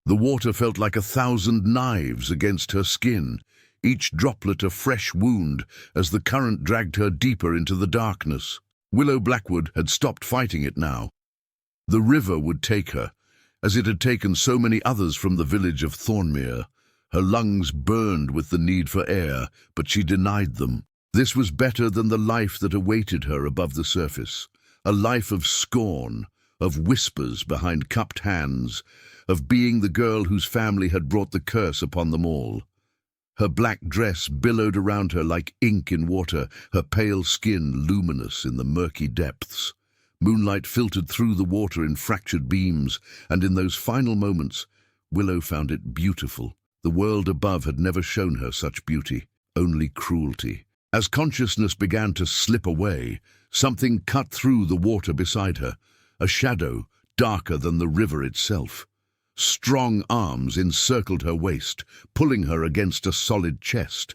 The water felt like 1,000 knives against her skin, each droplet a fresh wound as the current dragged her deeper into the darkness. Willow Blackwood had stopped fighting it now. The river would take her, as it had taken so many others from the village of Thornmere. Her lungs burned with the need for air, but she denied them. This was better than the life that awaited her above the surface, a life of scorn, of whispers behind cupped hands, of being the girl whose family had brought the curse upon them all. Her black dress billowed around her like ink in water, her pale skin luminous in the murky depths. Moonlight filtered through the water in fractured beams, and in those final moments, Willow found it beautiful. The world above had never shown her such beauty, only cruelty. As consciousness began to slip away, something cut through the water beside her, a shadow darker than the river itself. Strong arms encircled her waist, pulling her against a solid chest.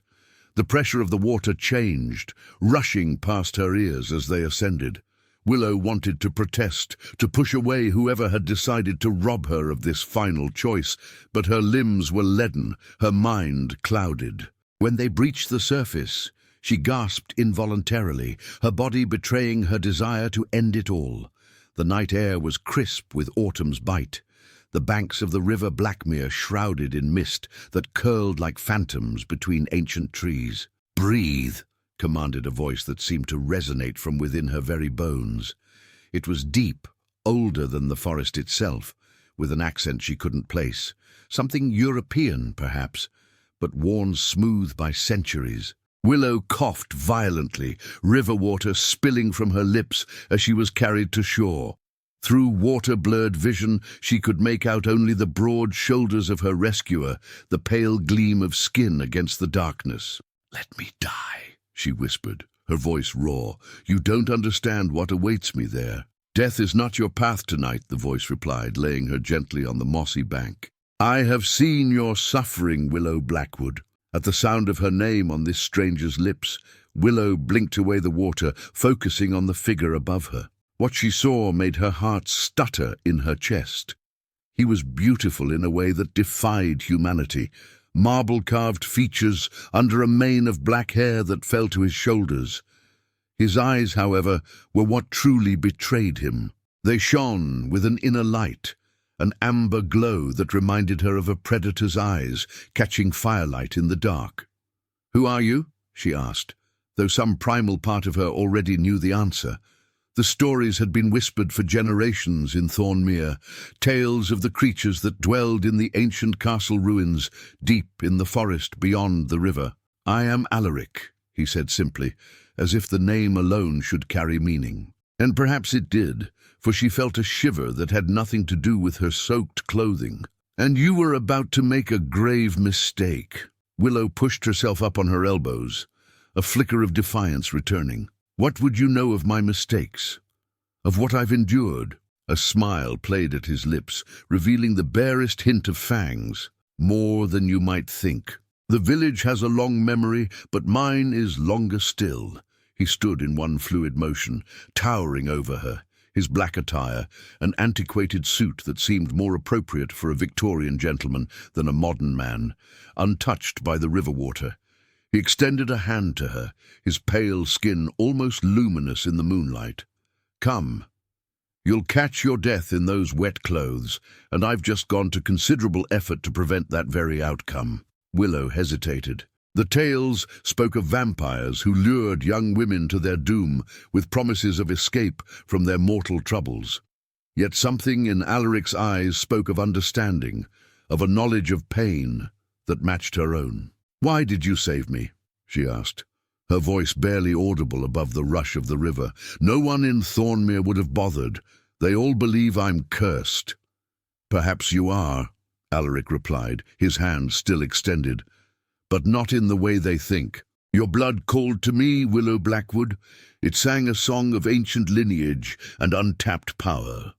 The pressure of the water changed, rushing past her ears as they ascended. Willow wanted to protest, to push away whoever had decided to rob her of this final choice, but her limbs were leaden, her mind clouded. When they breached the surface, she gasped involuntarily, her body betraying her desire to end it all. The night air was crisp with autumn's bite. The banks of the river Blackmere shrouded in mist that curled like phantoms between ancient trees. "Breathe," commanded a voice that seemed to resonate from within her very bones. It was deep, older than the forest itself, with an accent she couldn't place. Something European, perhaps, but worn smooth by centuries. Willow coughed violently, river water spilling from her lips as she was carried to shore. Through water-blurred vision, she could make out only the broad shoulders of her rescuer, the pale gleam of skin against the darkness. "Let me die," she whispered, her voice raw. "You don't understand what awaits me there." "Death is not your path tonight," the voice replied, laying her gently on the mossy bank. "I have seen your suffering, Willow Blackwood." At the sound of her name on this stranger's lips, Willow blinked away the water, focusing on the figure above her. What she saw made her heart stutter in her chest. He was beautiful in a way that defied humanity, marble-carved features under a mane of black hair that fell to his shoulders. His eyes, however, were what truly betrayed him. They shone with an inner light, an amber glow that reminded her of a predator's eyes, catching firelight in the dark. "Who are you?" she asked, though some primal part of her already knew the answer. The stories had been whispered for generations in Thornmere, tales of the creatures that dwelled in the ancient castle ruins, deep in the forest beyond the river. "I am Alaric," he said simply, as if the name alone should carry meaning. And perhaps it did, for she felt a shiver that had nothing to do with her soaked clothing. "And you were about to make a grave mistake." Willow pushed herself up on her elbows, a flicker of defiance returning. "What would you know of my mistakes? Of what I've endured?" A smile played at his lips, revealing the barest hint of fangs. "More than you might think. The village has a long memory, but mine is longer still." He stood in one fluid motion, towering over her, his black attire, an antiquated suit that seemed more appropriate for a Victorian gentleman than a modern man, untouched by the river water. He extended a hand to her, his pale skin almost luminous in the moonlight. "Come. You'll catch your death in those wet clothes, and I've just gone to considerable effort to prevent that very outcome." Willow hesitated. The tales spoke of vampires who lured young women to their doom with promises of escape from their mortal troubles. Yet something in Alaric's eyes spoke of understanding, of a knowledge of pain that matched her own. "Why did you save me?" she asked, her voice barely audible above the rush of the river. "No one in Thornmere would have bothered. They all believe I'm cursed." "Perhaps you are," Alaric replied, his hand still extended, "but not in the way they think. Your blood called to me, Willow Blackwood. It sang a song of ancient lineage and untapped power,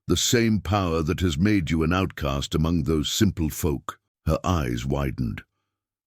the same power that has made you an outcast among those simple folk." Her eyes widened.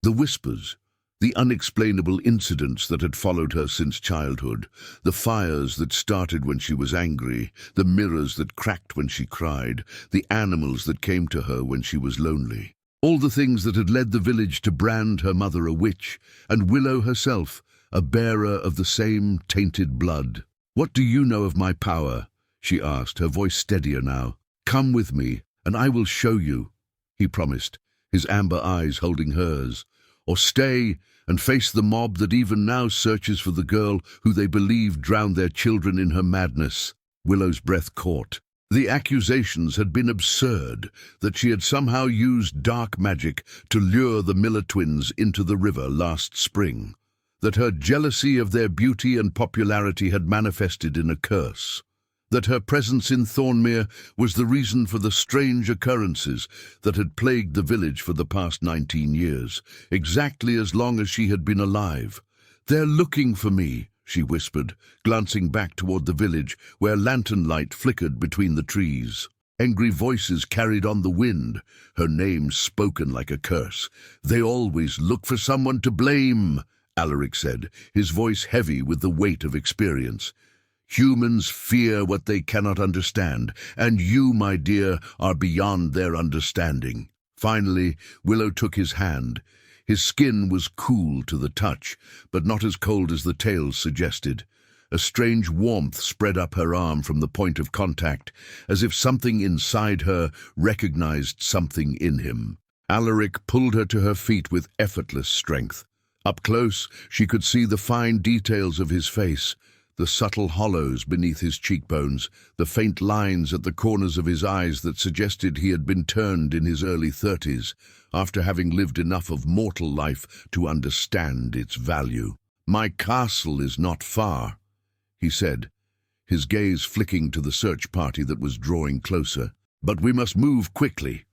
"The whispers, The unexplainable incidents that had followed her since childhood, the fires that started when she was angry, the mirrors that cracked when she cried, the animals that came to her when she was lonely. All the things that had led the village to brand her mother a witch, and Willow herself, a bearer of the same tainted blood. "What do you know of my power?" she asked, her voice steadier now. "Come with me, and I will show you," he promised, his amber eyes holding hers. "Or stay and face the mob that even now searches for the girl who they believe drowned their children in her madness." Willow's breath caught. The accusations had been absurd, that she had somehow used dark magic to lure the Miller twins into the river last spring, that her jealousy of their beauty and popularity had manifested in a curse, that her presence in Thornmere was the reason for the strange occurrences that had plagued the village for the past 19 years, exactly as long as she had been alive. "They're looking for me," she whispered, glancing back toward the village where lantern light flickered between the trees. Angry voices carried on the wind, her name spoken like a curse. "They always look for someone to blame," Alaric said, his voice heavy with the weight of experience. "Humans fear what they cannot understand, and you, my dear, are beyond their understanding." Finally, Willow took his hand. His skin was cool to the touch, but not as cold as the tales suggested. A strange warmth spread up her arm from the point of contact, as if something inside her recognized something in him. Alaric pulled her to her feet with effortless strength. Up close, she could see the fine details of his face, the subtle hollows beneath his cheekbones, the faint lines at the corners of his eyes that suggested he had been turned in his early 30s, after having lived enough of mortal life to understand its value. "My castle is not far," he said, his gaze flicking to the search party that was drawing closer. "But we must move quickly."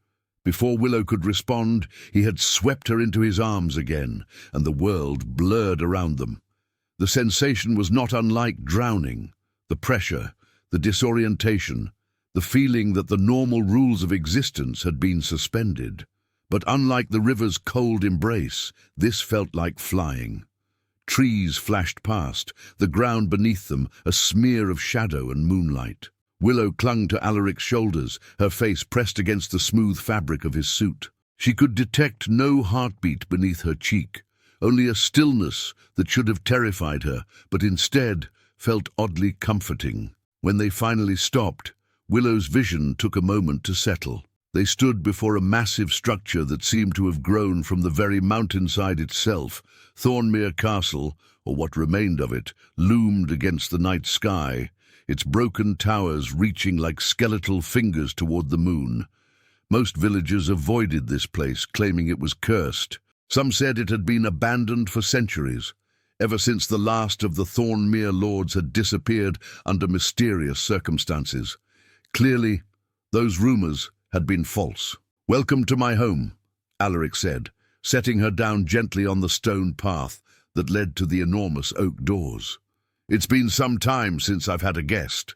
Before Willow could respond, he had swept her into his arms again, and the world blurred around them. The sensation was not unlike drowning, the pressure, the disorientation, the feeling that the normal rules of existence had been suspended. But unlike the river's cold embrace, this felt like flying. Trees flashed past, the ground beneath them a smear of shadow and moonlight. Willow clung to Alaric's shoulders, her face pressed against the smooth fabric of his suit. She could detect no heartbeat beneath her cheek, only a stillness that should have terrified her, but instead felt oddly comforting. When they finally stopped, Willow's vision took a moment to settle. They stood before a massive structure that seemed to have grown from the very mountainside itself. Thornmere Castle, or what remained of it, loomed against the night sky, its broken towers reaching like skeletal fingers toward the moon. Most villagers avoided this place, claiming it was cursed. Some said it had been abandoned for centuries, ever since the last of the Thornmere lords had disappeared under mysterious circumstances. Clearly, those rumors had been false. "Welcome to my home," Alaric said, setting her down gently on the stone path that led to the enormous oak doors. "It's been some time since I've had a guest."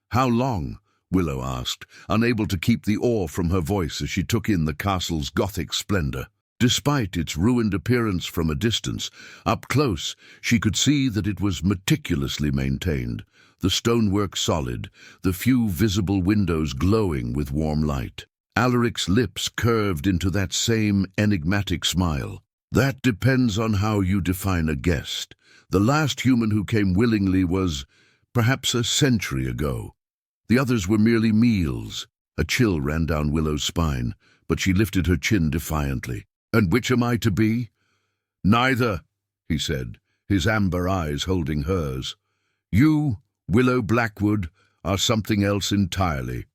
"How long?" Willow asked, unable to keep the awe from her voice as she took in the castle's Gothic splendor. Despite its ruined appearance from a distance, up close she could see that it was meticulously maintained, the stonework solid, the few visible windows glowing with warm light. Alaric's lips curved into that same enigmatic smile. "That depends on how you define a guest. The last human who came willingly was perhaps a century ago. The others were merely meals." A chill ran down Willow's spine, but she lifted her chin defiantly. "And which am I to be?" "Neither," he said, his amber eyes holding hers. "You, Willow Blackwood, are something else entirely.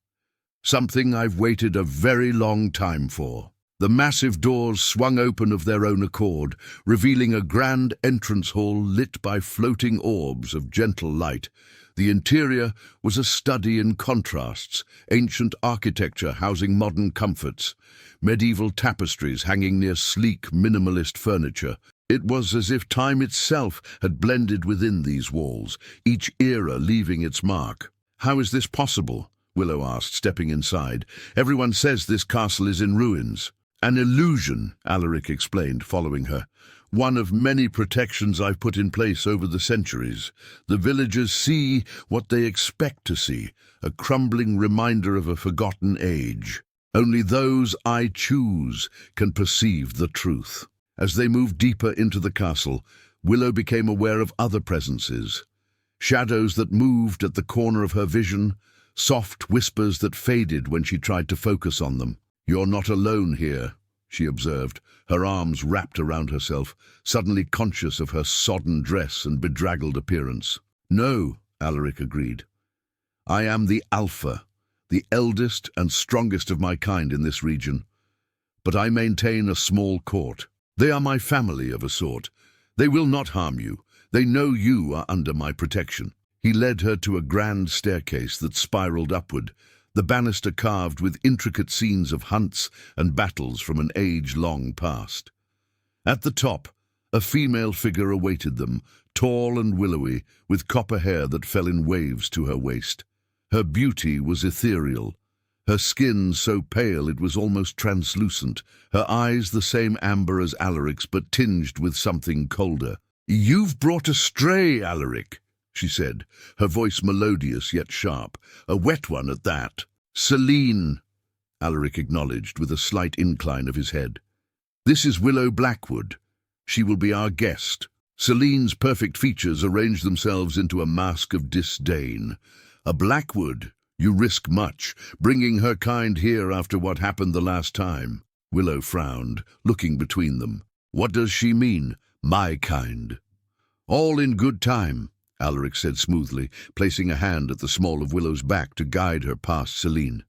Something I've waited a very long time for." The massive doors swung open of their own accord, revealing a grand entrance hall lit by floating orbs of gentle light. The interior was a study in contrasts, ancient architecture housing modern comforts, medieval tapestries hanging near sleek, minimalist furniture. It was as if time itself had blended within these walls, each era leaving its mark. "How is this possible?" Willow asked, stepping inside. "Everyone says this castle is in ruins." "An illusion," Alaric explained, following her. One of many protections I've put in place over the centuries. The villagers see what they expect to see, a crumbling reminder of a forgotten age. Only those I choose can perceive the truth. As they moved deeper into the castle, Willow became aware of other presences. Shadows that moved at the corner of her vision, soft whispers that faded when she tried to focus on them. "You're not alone here," she observed, her arms wrapped around herself, suddenly conscious of her sodden dress and bedraggled appearance. "No," Alaric agreed. "I am the Alpha, the eldest and strongest of my kind in this region. But I maintain a small court. They are my family of a sort. They will not harm you. They know you are under my protection." He led her to a grand staircase that spiraled upward, the banister carved with intricate scenes of hunts and battles from an age-long past. At the top, a female figure awaited them, tall and willowy, with copper hair that fell in waves to her waist. Her beauty was ethereal, her skin so pale it was almost translucent, her eyes the same amber as Alaric's but tinged with something colder. "You've brought a stray, Alaric," she said, her voice melodious yet sharp, a wet one at that. "Selene," Alaric acknowledged with a slight incline of his head. "This is Willow Blackwood. She will be our guest." Selene's perfect features arranged themselves into a mask of disdain. "A Blackwood? You risk much, bringing her kind here after what happened the last time." Willow frowned, looking between them. "What does she mean, my kind?" "All in good time," Alaric said smoothly, placing a hand at the small of Willow's back to guide her past Selene.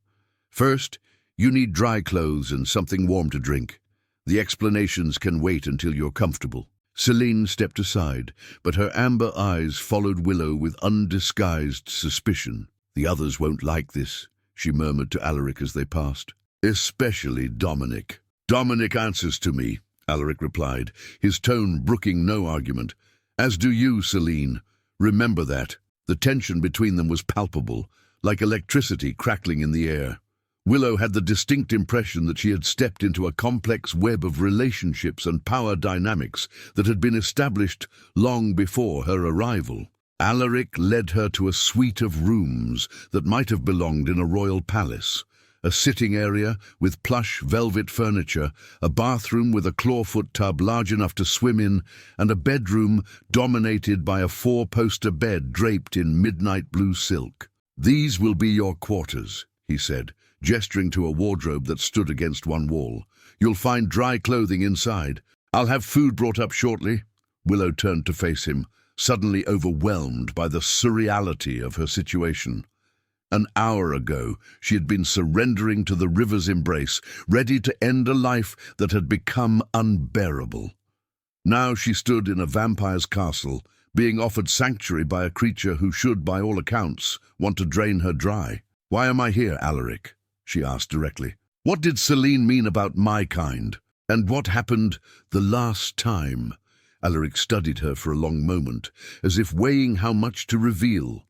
"First, you need dry clothes and something warm to drink. The explanations can wait until you're comfortable." Selene stepped aside, but her amber eyes followed Willow with undisguised suspicion. "The others won't like this," she murmured to Alaric as they passed. "Especially Dominic." "Dominic answers to me," Alaric replied, his tone brooking no argument. "As do you, Selene. Remember that." The tension between them was palpable, like electricity crackling in the air. Willow had the distinct impression that she had stepped into a complex web of relationships and power dynamics that had been established long before her arrival. Alaric led her to a suite of rooms that might have belonged in a royal palace. A sitting area with plush velvet furniture, a bathroom with a clawfoot tub large enough to swim in, and a bedroom dominated by a four-poster bed draped in midnight blue silk. "These will be your quarters," he said, gesturing to a wardrobe that stood against one wall. "You'll find dry clothing inside. I'll have food brought up shortly." Willow turned to face him, suddenly overwhelmed by the surreality of her situation. An hour ago, she had been surrendering to the river's embrace, ready to end a life that had become unbearable. Now she stood in a vampire's castle, being offered sanctuary by a creature who should, by all accounts, want to drain her dry. "Why am I here, Alaric?" she asked directly. "What did Selene mean about my kind? And what happened the last time?" Alaric studied her for a long moment, as if weighing how much to reveal.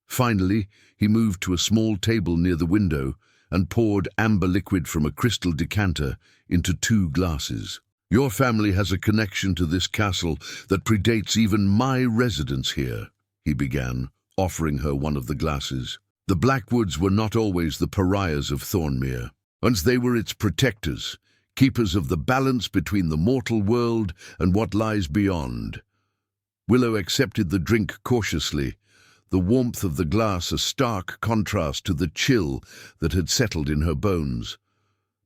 Finally, he moved to a small table near the window and poured amber liquid from a crystal decanter into 2 glasses. "Your family has a connection to this castle that predates even my residence here," he began, offering her one of the glasses. "The Blackwoods were not always the pariahs of Thornmere. Once they were its protectors, keepers of the balance between the mortal world and what lies beyond." Willow accepted the drink cautiously, the warmth of the glass a stark contrast to the chill that had settled in her bones.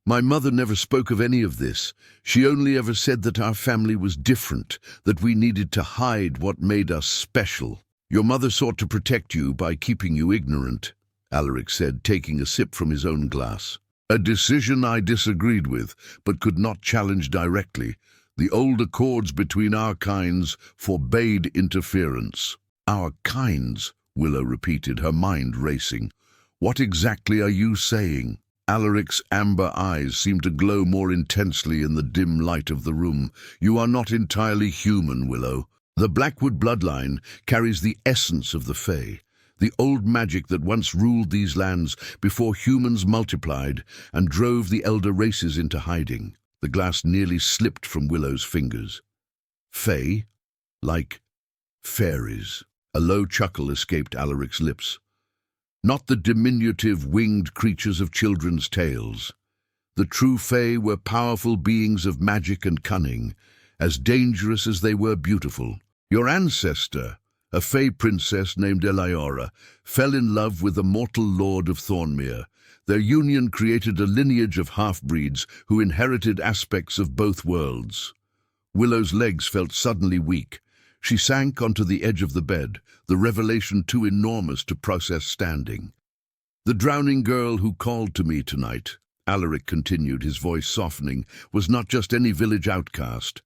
"My mother never spoke of any of this. She only ever said that our family was different, that we needed to hide what made us special." "Your mother sought to protect you by keeping you ignorant," Alaric said, taking a sip from his own glass. "A decision I disagreed with, but could not challenge directly. The old accords between our kinds forbade interference." "Our kinds," Willow repeated, her mind racing. "What exactly are you saying?" Alaric's amber eyes seemed to glow more intensely in the dim light of the room. "You are not entirely human, Willow. The Blackwood bloodline carries the essence of the Fae, the old magic that once ruled these lands before humans multiplied and drove the elder races into hiding." The glass nearly slipped from Willow's fingers. Fae? Like fairies? A low chuckle escaped Alaric's lips. Not the diminutive winged creatures of children's tales. The true Fae were powerful beings of magic and cunning, as dangerous as they were beautiful. Your ancestor, a Fae princess named Eliora, fell in love with the mortal lord of Thornmere. Their union created a lineage of half-breeds who inherited aspects of both worlds. Willow's legs felt suddenly weak. She sank onto the edge of the bed, the revelation too enormous to process standing. The drowning girl who called to me tonight, Alaric continued, his voice softening, was not just any village outcast.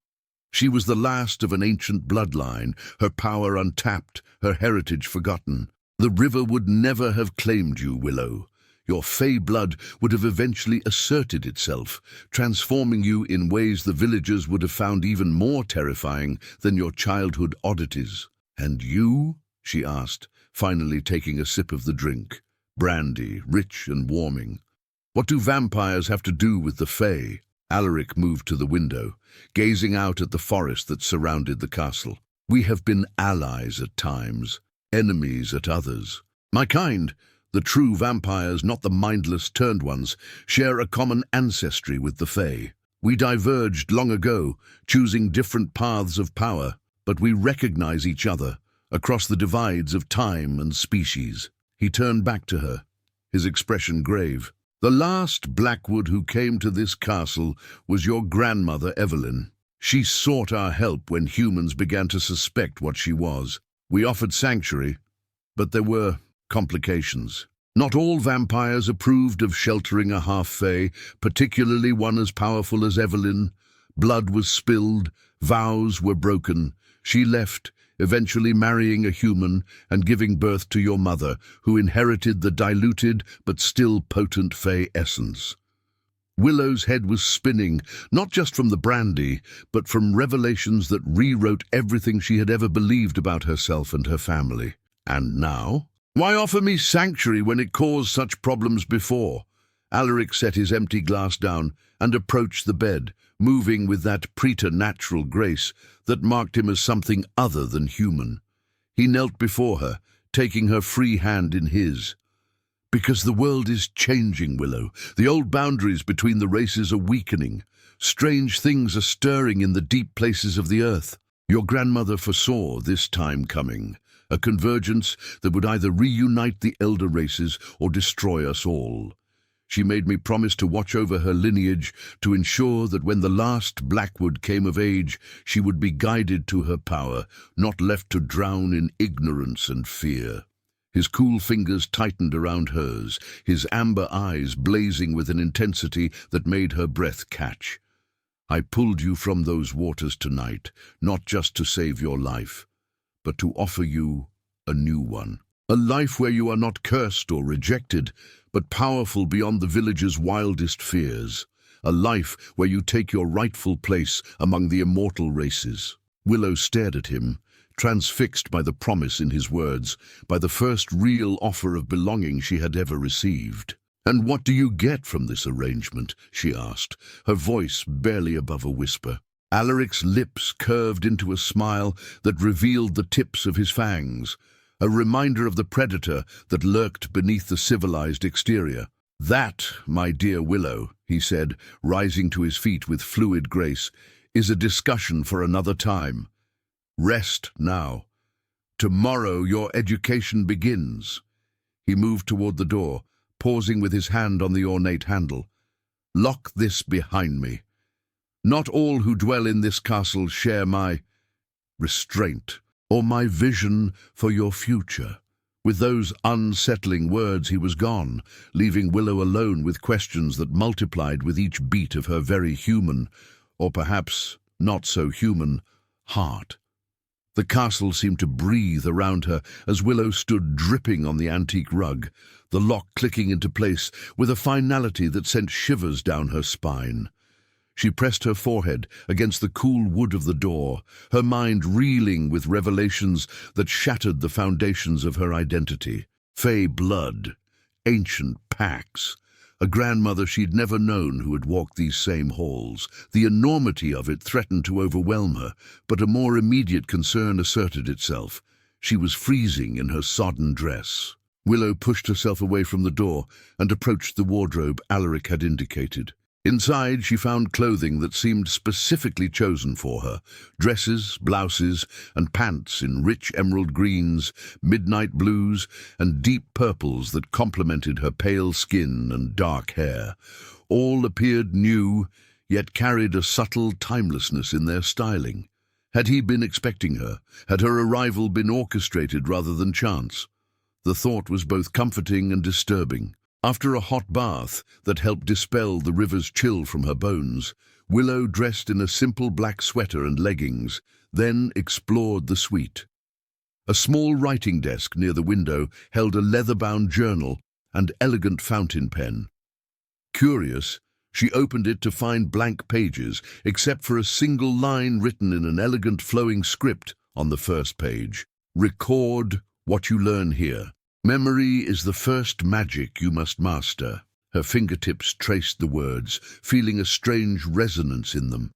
She was the last of an ancient bloodline, her power untapped, her heritage forgotten. The river would never have claimed you, Willow. Your Fae blood would have eventually asserted itself, transforming you in ways the villagers would have found even more terrifying than your childhood oddities. "And you?" she asked, finally taking a sip of the drink. Brandy, rich and warming. "What do vampires have to do with the Fae?" Alaric moved to the window, gazing out at the forest that surrounded the castle. "We have been allies at times, enemies at others. My kind, the true vampires, not the mindless turned ones, share a common ancestry with the Fae. We diverged long ago, choosing different paths of power, but we recognize each other across the divides of time and species." He turned back to her, his expression grave. "The last Blackwood who came to this castle was your grandmother, Evelyn. She sought our help when humans began to suspect what she was. We offered sanctuary, but there were complications. Not all vampires approved of sheltering a half-fae, particularly one as powerful as Evelyn. Blood was spilled, vows were broken. She left, eventually marrying a human and giving birth to your mother, who inherited the diluted but still potent Fae essence." Willow's head was spinning, not just from the brandy, but from revelations that rewrote everything she had ever believed about herself and her family. "And now? Why offer me sanctuary when it caused such problems before?" Alaric set his empty glass down and approached the bed, moving with that preternatural grace that marked him as something other than human. He knelt before her, taking her free hand in his. "Because the world is changing, Willow. The old boundaries between the races are weakening. Strange things are stirring in the deep places of the earth. Your grandmother foresaw this time coming, a convergence that would either reunite the elder races or destroy us all. She made me promise to watch over her lineage, to ensure that when the last Blackwood came of age, she would be guided to her power, not left to drown in ignorance and fear." His cool fingers tightened around hers, his amber eyes blazing with an intensity that made her breath catch. "I pulled you from those waters tonight, not just to save your life, but to offer you a new one. A life where you are not cursed or rejected, but powerful beyond the village's wildest fears. A life where you take your rightful place among the immortal races." Willow stared at him, transfixed by the promise in his words, by the first real offer of belonging she had ever received. "And what do you get from this arrangement?" she asked, her voice barely above a whisper. Alaric's lips curved into a smile that revealed the tips of his fangs, a reminder of the predator that lurked beneath the civilized exterior. "That, my dear Willow," he said, rising to his feet with fluid grace, "is a discussion for another time. Rest now. Tomorrow your education begins." He moved toward the door, pausing with his hand on the ornate handle. "Lock this behind me. Not all who dwell in this castle share my restraint or my vision for your future." With those unsettling words he was gone, leaving Willow alone with questions that multiplied with each beat of her very human, or perhaps not so human, heart. The castle seemed to breathe around her as Willow stood dripping on the antique rug, the lock clicking into place with a finality that sent shivers down her spine. She pressed her forehead against the cool wood of the door, her mind reeling with revelations that shattered the foundations of her identity. Fae blood, ancient pacts, A grandmother she'd never known who had walked these same halls. The enormity of it threatened to overwhelm her, but a more immediate concern asserted itself. She was freezing in her sodden dress. Willow pushed herself away from the door and approached the wardrobe Alaric had indicated. Inside, she found clothing that seemed specifically chosen for her: dresses, blouses, and pants in rich emerald greens, midnight blues, and deep purples that complemented her pale skin and dark hair. All appeared new, yet carried a subtle timelessness in their styling. Had he been expecting her? Had her arrival been orchestrated rather than chance? The thought was both comforting and disturbing. After a hot bath that helped dispel the river's chill from her bones, Willow dressed in a simple black sweater and leggings, then explored the suite. A small writing desk near the window held a leather-bound journal and elegant fountain pen. Curious, she opened it to find blank pages, except for a single line written in an elegant flowing script on the first page. Record what you learn here. Memory is the first magic you must master. Her fingertips traced the words, feeling a strange resonance in them.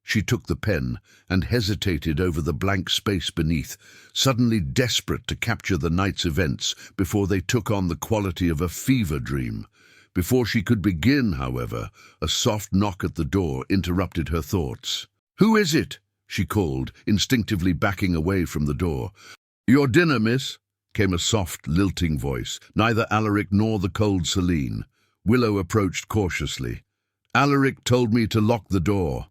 She took the pen and hesitated over the blank space beneath, suddenly desperate to capture the night's events before they took on the quality of a fever dream. Before she could begin, however, a soft knock at the door interrupted her thoughts. "Who is it?" she called, instinctively backing away from the door. "Your dinner, miss," came a soft, lilting voice, neither Alaric nor the cold Celine. Willow approached cautiously. "Alaric told me to lock the door."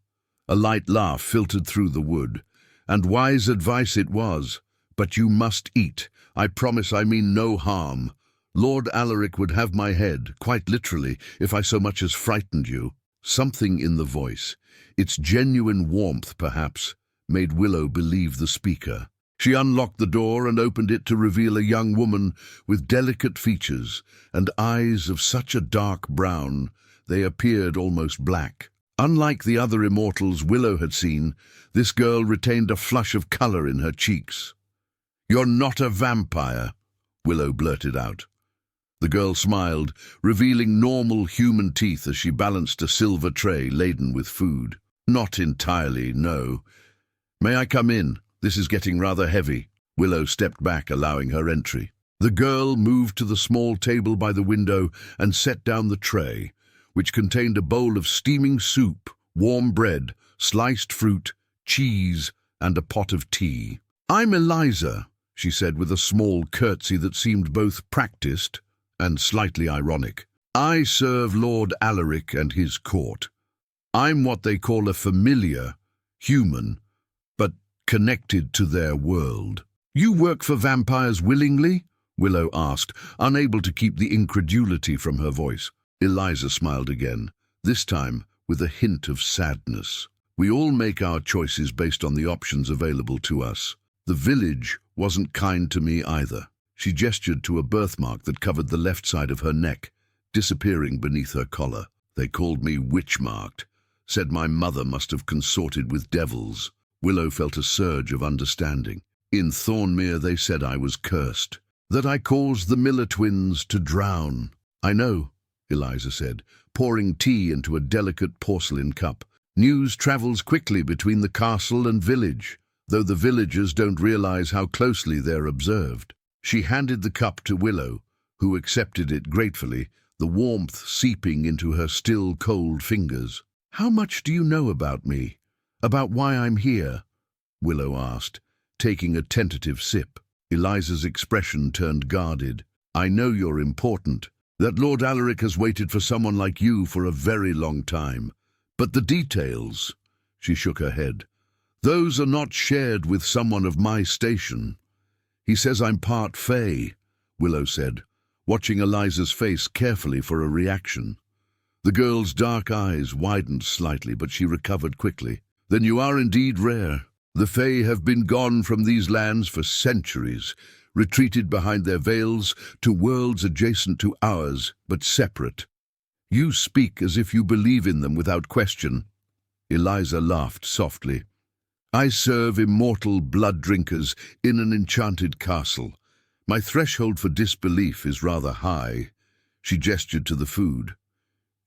A light laugh filtered through the wood. "And wise advice it was. But you must eat. I promise I mean no harm. Lord Alaric would have my head, quite literally, if I so much as frightened you." Something in the voice, its genuine warmth perhaps, made Willow believe the speaker. She unlocked the door and opened it to reveal a young woman with delicate features and eyes of such a dark brown they appeared almost black. Unlike the other immortals Willow had seen, this girl retained a flush of color in her cheeks. "You're not a vampire," Willow blurted out. The girl smiled, revealing normal human teeth as she balanced a silver tray laden with food. "Not entirely, no. May I come in? This is getting rather heavy." Willow stepped back, allowing her entry. The girl moved to the small table by the window and set down the tray, which contained a bowl of steaming soup, warm bread, sliced fruit, cheese, and a pot of tea. "I'm Eliza," she said with a small curtsy that seemed both practiced and slightly ironic. "I serve Lord Alaric and his court. I'm what they call a familiar, human, but connected to their world." "You work for vampires willingly?" Willow asked, unable to keep the incredulity from her voice. Eliza smiled again, this time with a hint of sadness. "We all make our choices based on the options available to us. The village wasn't kind to me either." She gestured to a birthmark that covered the left side of her neck, disappearing beneath her collar. "They called me witch-marked, said my mother must have consorted with devils." Willow felt a surge of understanding. "In Thornmere they said I was cursed, that I caused the Miller twins to drown." "I know," Eliza said, pouring tea into a delicate porcelain cup. "News travels quickly between the castle and village, though the villagers don't realize how closely they're observed." She handed the cup to Willow, who accepted it gratefully, the warmth seeping into her still cold fingers. "How much do you know about me? About why I'm here?" Willow asked, taking a tentative sip. Eliza's expression turned guarded. "I know you're important, that Lord Alaric has waited for someone like you for a very long time. But the details," she shook her head, "those are not shared with someone of my station." "He says I'm part Fae," Willow said, watching Eliza's face carefully for a reaction. The girl's dark eyes widened slightly, but she recovered quickly. "Then you are indeed rare. The Fae have been gone from these lands for centuries, retreated behind their veils to worlds adjacent to ours, but separate. You speak as if you believe in them without question." Eliza laughed softly. "I serve immortal blood drinkers in an enchanted castle. My threshold for disbelief is rather high." She gestured to the food.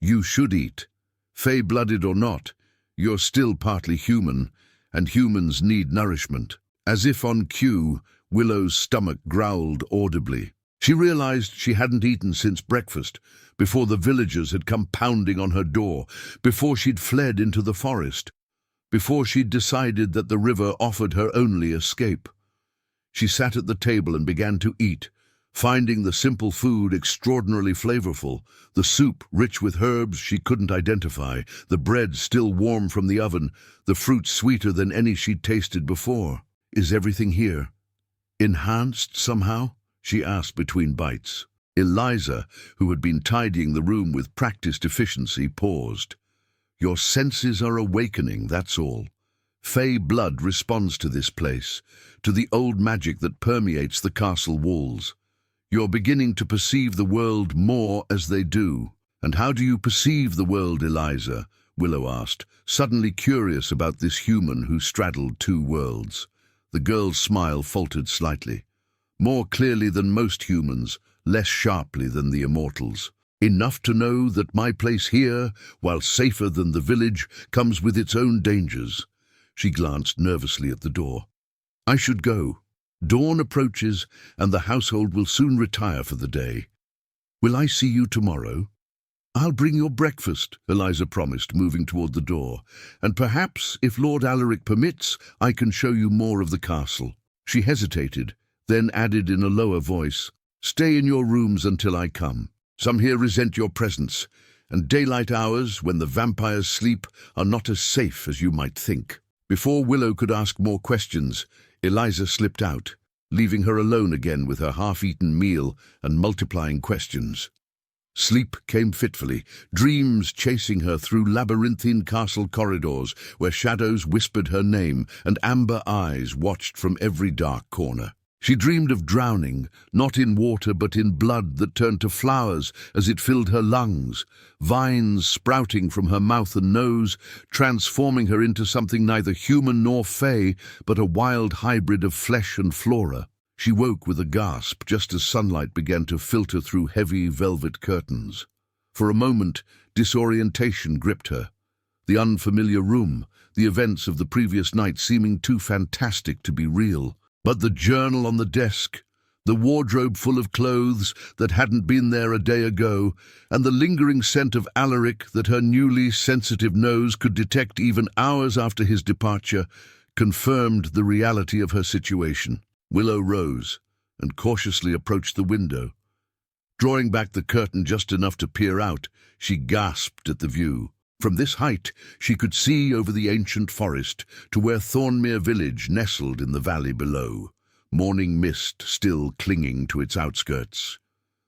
You should eat. Fey-blooded or not, you're still partly human, and humans need nourishment. As if on cue, Willow's stomach growled audibly. She realized she hadn't eaten since breakfast, before the villagers had come pounding on her door, before she'd fled into the forest, before she'd decided that the river offered her only escape. She sat at the table and began to eat, finding the simple food extraordinarily flavorful, the soup rich with herbs she couldn't identify, the bread still warm from the oven, the fruit sweeter than any she'd tasted before. Is everything here enhanced somehow? She asked between bites. Eliza, who had been tidying the room with practiced efficiency, paused. Your senses are awakening, that's all. Fey blood responds to this place, to the old magic that permeates the castle walls. You're beginning to perceive the world more as they do. And how do you perceive the world, Eliza? Willow asked, suddenly curious about this human who straddled two worlds. The girl's smile faltered slightly. More clearly than most humans, less sharply than the immortals. Enough to know that my place here, while safer than the village, comes with its own dangers. She glanced nervously at the door. I should go. Dawn approaches, and the household will soon retire for the day. Will I see you tomorrow? I'll bring your breakfast, Eliza promised, moving toward the door. And perhaps, if Lord Alaric permits, I can show you more of the castle. She hesitated, then added in a lower voice, Stay in your rooms until I come. Some here resent your presence, and daylight hours, when the vampires sleep, are not as safe as you might think. Before Willow could ask more questions, Eliza slipped out, leaving her alone again with her half-eaten meal and multiplying questions. Sleep came fitfully, dreams chasing her through labyrinthine castle corridors where shadows whispered her name and amber eyes watched from every dark corner. She dreamed of drowning, not in water but in blood that turned to flowers as it filled her lungs, vines sprouting from her mouth and nose, transforming her into something neither human nor fey, but a wild hybrid of flesh and flora. She woke with a gasp just as sunlight began to filter through heavy velvet curtains. For a moment, disorientation gripped her. The unfamiliar room, the events of the previous night seeming too fantastic to be real. But the journal on the desk, the wardrobe full of clothes that hadn't been there a day ago, and the lingering scent of Alaric that her newly sensitive nose could detect even hours after his departure, confirmed the reality of her situation. Willow rose and cautiously approached the window. Drawing back the curtain just enough to peer out, she gasped at the view. From this height, she could see over the ancient forest to where Thornmere village nestled in the valley below, morning mist still clinging to its outskirts.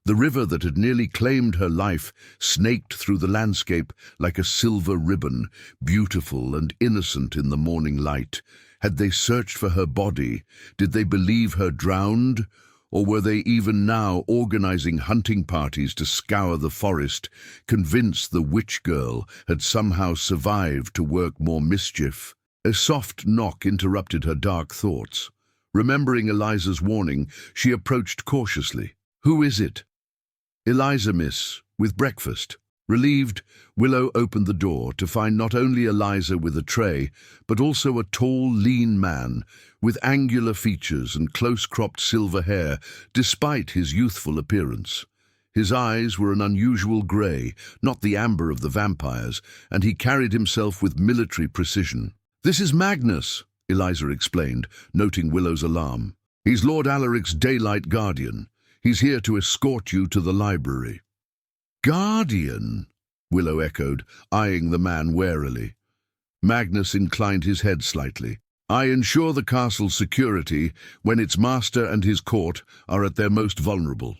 The river that had nearly claimed her life snaked through the landscape like a silver ribbon, beautiful and innocent in the morning light. Had they searched for her body? Did they believe her drowned? Or were they even now organizing hunting parties to scour the forest, convinced the witch girl had somehow survived to work more mischief? A soft knock interrupted her dark thoughts. Remembering Eliza's warning, she approached cautiously. Who is it? Eliza, miss, with breakfast. Relieved, Willow opened the door to find not only Eliza with a tray, but also a tall, lean man with angular features and close-cropped silver hair, despite his youthful appearance. His eyes were an unusual grey, not the amber of the vampires, and he carried himself with military precision. This is Magnus, Eliza explained, noting Willow's alarm. He's Lord Alaric's daylight guardian. He's here to escort you to the library. Guardian? Willow echoed, eyeing the man warily. Magnus inclined his head slightly. I ensure the castle's security when its master and his court are at their most vulnerable.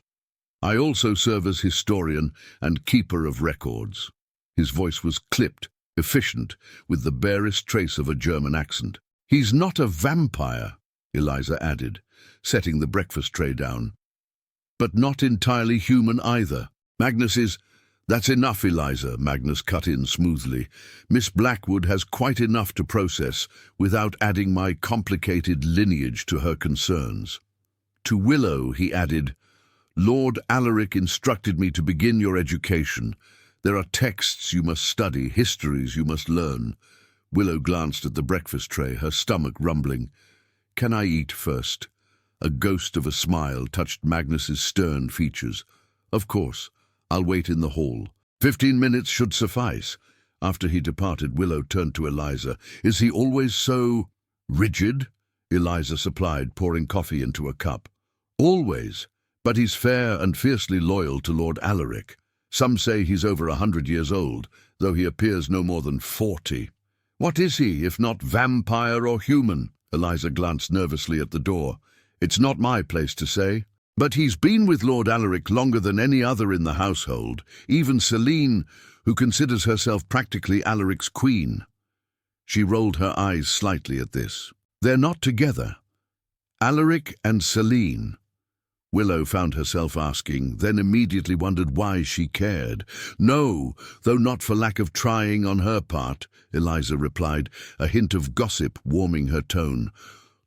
I also serve as historian and keeper of records. His voice was clipped, efficient, with the barest trace of a German accent. He's not a vampire, Eliza added, setting the breakfast tray down. But not entirely human either. Magnus is... That's enough, Eliza, Magnus cut in smoothly. Miss Blackwood has quite enough to process without adding my complicated lineage to her concerns. To Willow, he added, Lord Alaric instructed me to begin your education. There are texts you must study, histories you must learn. Willow glanced at the breakfast tray, her stomach rumbling. Can I eat first? A ghost of a smile touched Magnus's stern features. Of course. I'll wait in the hall. 15 minutes should suffice. After he departed, Willow turned to Eliza. Is he always so rigid? Eliza supplied, pouring coffee into a cup. Always. But he's fair and fiercely loyal to Lord Alaric. Some say he's over 100 years old, though he appears no more than 40. What is he, if not vampire or human? Eliza glanced nervously at the door. It's not my place to say. But he's been with Lord Alaric longer than any other in the household, even Selene, who considers herself practically Alaric's queen. She rolled her eyes slightly at this. They're not together. Alaric and Selene. Willow found herself asking, then immediately wondered why she cared. No, though not for lack of trying on her part, Eliza replied, a hint of gossip warming her tone.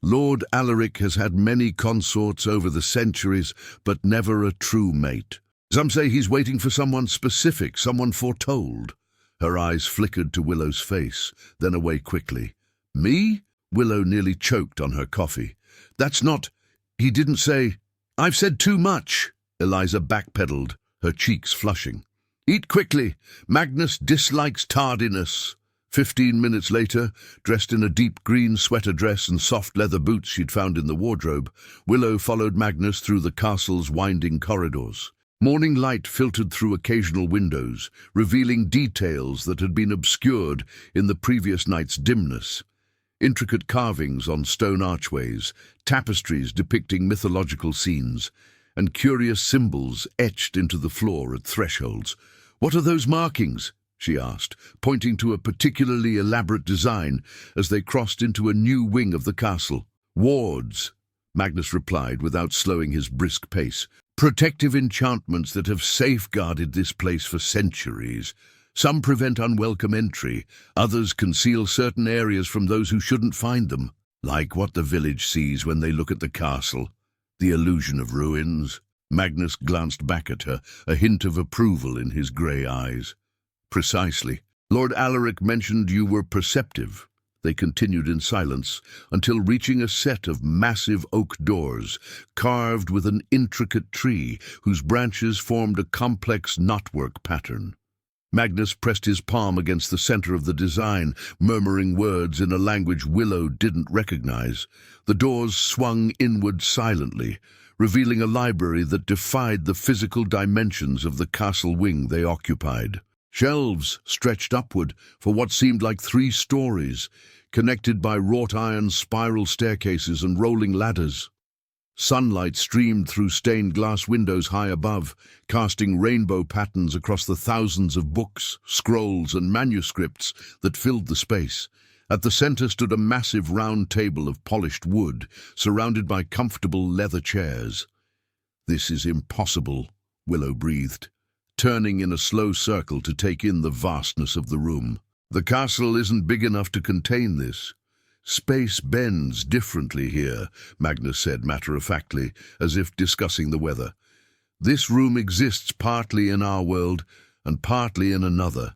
Lord Alaric has had many consorts over the centuries, but never a true mate. Some say he's waiting for someone specific, someone foretold. Her eyes flickered to Willow's face, then away quickly. Me? Willow nearly choked on her coffee. That's not... He didn't say... I've said too much. Eliza backpedaled, her cheeks flushing. Eat quickly. Magnus dislikes tardiness. 15 minutes later, dressed in a deep green sweater dress and soft leather boots she'd found in the wardrobe, Willow followed Magnus through the castle's winding corridors. Morning light filtered through occasional windows, revealing details that had been obscured in the previous night's dimness. Intricate carvings on stone archways, tapestries depicting mythological scenes, and curious symbols etched into the floor at thresholds. What are those markings? She asked, pointing to a particularly elaborate design as they crossed into a new wing of the castle. Wards, Magnus replied without slowing his brisk pace. Protective enchantments that have safeguarded this place for centuries. Some prevent unwelcome entry, others conceal certain areas from those who shouldn't find them, like what the village sees when they look at the castle. The illusion of ruins. Magnus glanced back at her, a hint of approval in his grey eyes. Precisely. Lord Alaric mentioned you were perceptive. They continued in silence until reaching a set of massive oak doors, carved with an intricate tree whose branches formed a complex knotwork pattern. Magnus pressed his palm against the center of the design, murmuring words in a language Willow didn't recognize. The doors swung inward silently, revealing a library that defied the physical dimensions of the castle wing they occupied. Shelves stretched upward for what seemed like 3 stories, connected by wrought iron spiral staircases and rolling ladders. Sunlight streamed through stained glass windows high above, casting rainbow patterns across the thousands of books, scrolls, and manuscripts that filled the space. At the center stood a massive round table of polished wood, surrounded by comfortable leather chairs. This is impossible, Willow breathed, turning in a slow circle to take in the vastness of the room. The castle isn't big enough to contain this. Space bends differently here, Magnus said matter-of-factly, as if discussing the weather. This room exists partly in our world and partly in another.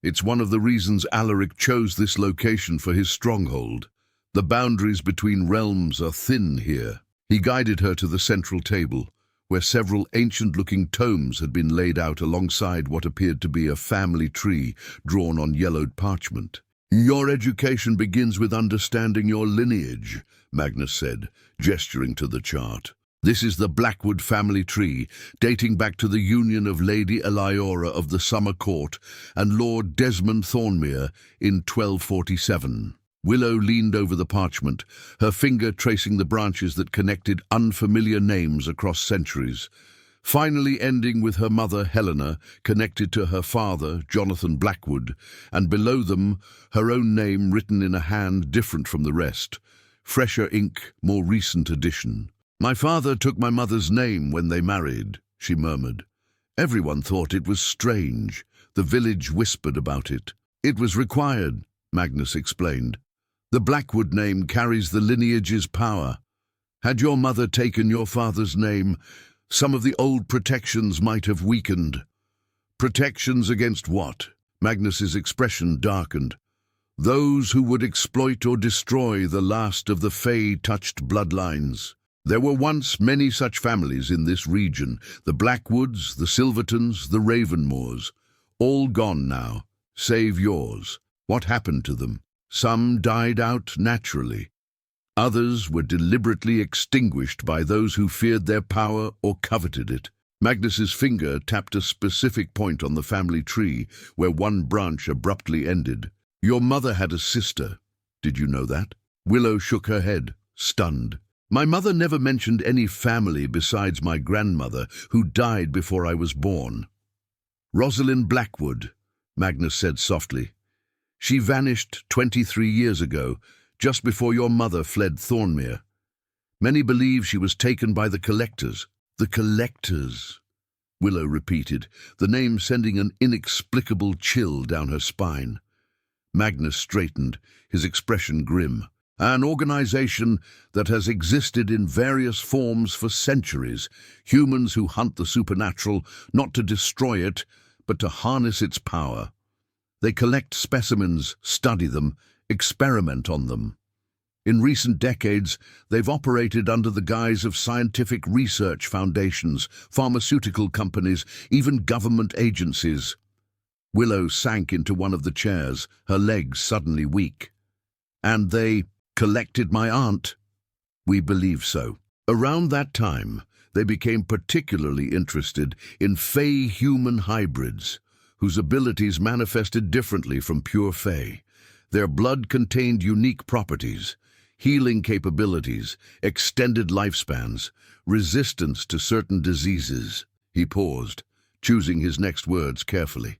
It's one of the reasons Alaric chose this location for his stronghold. The boundaries between realms are thin here. He guided her to the central table, where several ancient-looking tomes had been laid out alongside what appeared to be a family tree drawn on yellowed parchment. Your education begins with understanding your lineage, Magnus said, gesturing to the chart. This is the Blackwood family tree, dating back to the union of Lady Eliora of the Summer Court and Lord Desmond Thornmere in 1247. Willow leaned over the parchment, her finger tracing the branches that connected unfamiliar names across centuries, finally ending with her mother Helena, connected to her father, Jonathan Blackwood, and below them her own name written in a hand different from the rest. Fresher ink, more recent edition. My father took my mother's name when they married, she murmured. Everyone thought it was strange. The village whispered about it. It was required, Magnus explained. The Blackwood name carries the lineage's power. Had your mother taken your father's name, some of the old protections might have weakened. Protections against what? Magnus's expression darkened. Those who would exploit or destroy the last of the Fae-touched bloodlines. There were once many such families in this region, the Blackwoods, the Silvertons, the Ravenmoors. All gone now, save yours. What happened to them? Some died out naturally. Others were deliberately extinguished by those who feared their power or coveted it. Magnus's finger tapped a specific point on the family tree, where one branch abruptly ended. Your mother had a sister. Did you know that? Willow shook her head, stunned. My mother never mentioned any family besides my grandmother, who died before I was born. Rosalind Blackwood, Magnus said softly. She vanished 23 years ago, just before your mother fled Thornmere. Many believe she was taken by the Collectors. The Collectors, Willow repeated, the name sending an inexplicable chill down her spine. Magnus straightened, his expression grim. An organization that has existed in various forms for centuries, humans who hunt the supernatural, not to destroy it, but to harness its power. They collect specimens, study them, experiment on them. In recent decades, they've operated under the guise of scientific research foundations, pharmaceutical companies, even government agencies. Willow sank into one of the chairs, her legs suddenly weak. And they collected my aunt? We believe so. Around that time, they became particularly interested in Fae-human hybrids, whose abilities manifested differently from pure Fae. Their blood contained unique properties, healing capabilities, extended lifespans, resistance to certain diseases. He paused, choosing his next words carefully.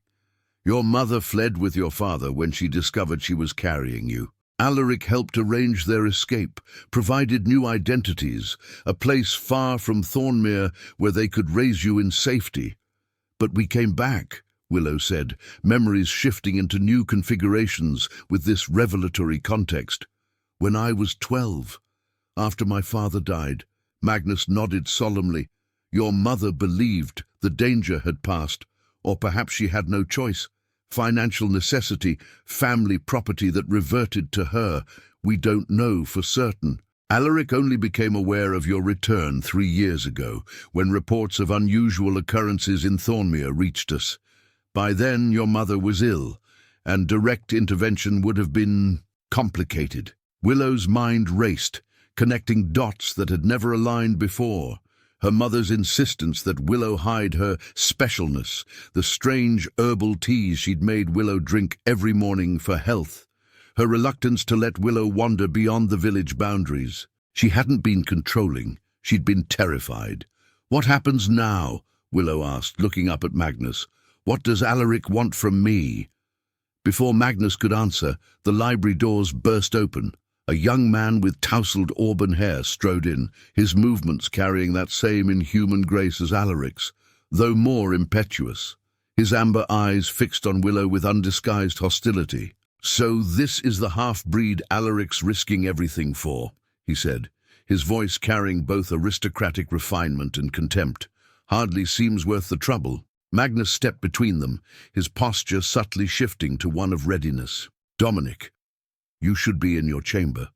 Your mother fled with your father when she discovered she was carrying you. Alaric helped arrange their escape, provided new identities, a place far from Thornmere where they could raise you in safety. But we came back, Willow said, memories shifting into new configurations with this revelatory context. When I was 12, after my father died, Magnus nodded solemnly. Your mother believed the danger had passed, or perhaps she had no choice. Financial necessity, family property that reverted to her. We don't know for certain. Alaric only became aware of your return 3 years ago, when reports of unusual occurrences in Thornmere reached us. By then, your mother was ill, and direct intervention would have been complicated. Willow's mind raced, connecting dots that had never aligned before. Her mother's insistence that Willow hide her specialness, the strange herbal teas she'd made Willow drink every morning for health, her reluctance to let Willow wander beyond the village boundaries. She hadn't been controlling, she'd been terrified. What happens now? Willow asked, looking up at Magnus. What does Alaric want from me? Before Magnus could answer, the library doors burst open. A young man with tousled auburn hair strode in, his movements carrying that same inhuman grace as Alaric's, though more impetuous. His amber eyes fixed on Willow with undisguised hostility. So this is the half-breed Alaric's risking everything for, he said, his voice carrying both aristocratic refinement and contempt. Hardly seems worth the trouble. Magnus stepped between them, his posture subtly shifting to one of readiness. Dominic, you should be in your chamber.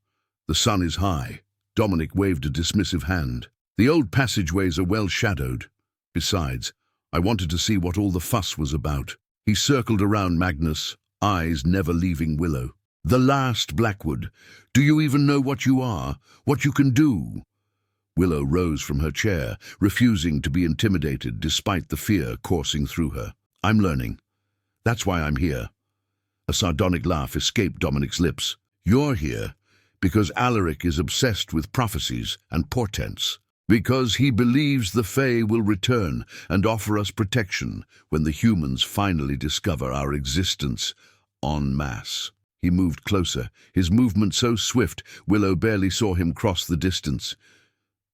The sun is high. Dominic waved a dismissive hand. The old passageways are well shadowed. Besides, I wanted to see what all the fuss was about. He circled around Magnus, eyes never leaving Willow. The last Blackwood. Do you even know what you are? What you can do? Willow rose from her chair, refusing to be intimidated despite the fear coursing through her. I'm learning. That's why I'm here. A sardonic laugh escaped Dominic's lips. You're here because Alaric is obsessed with prophecies and portents. Because he believes the Fae will return and offer us protection when the humans finally discover our existence en masse. He moved closer, his movement so swift Willow barely saw him cross the distance.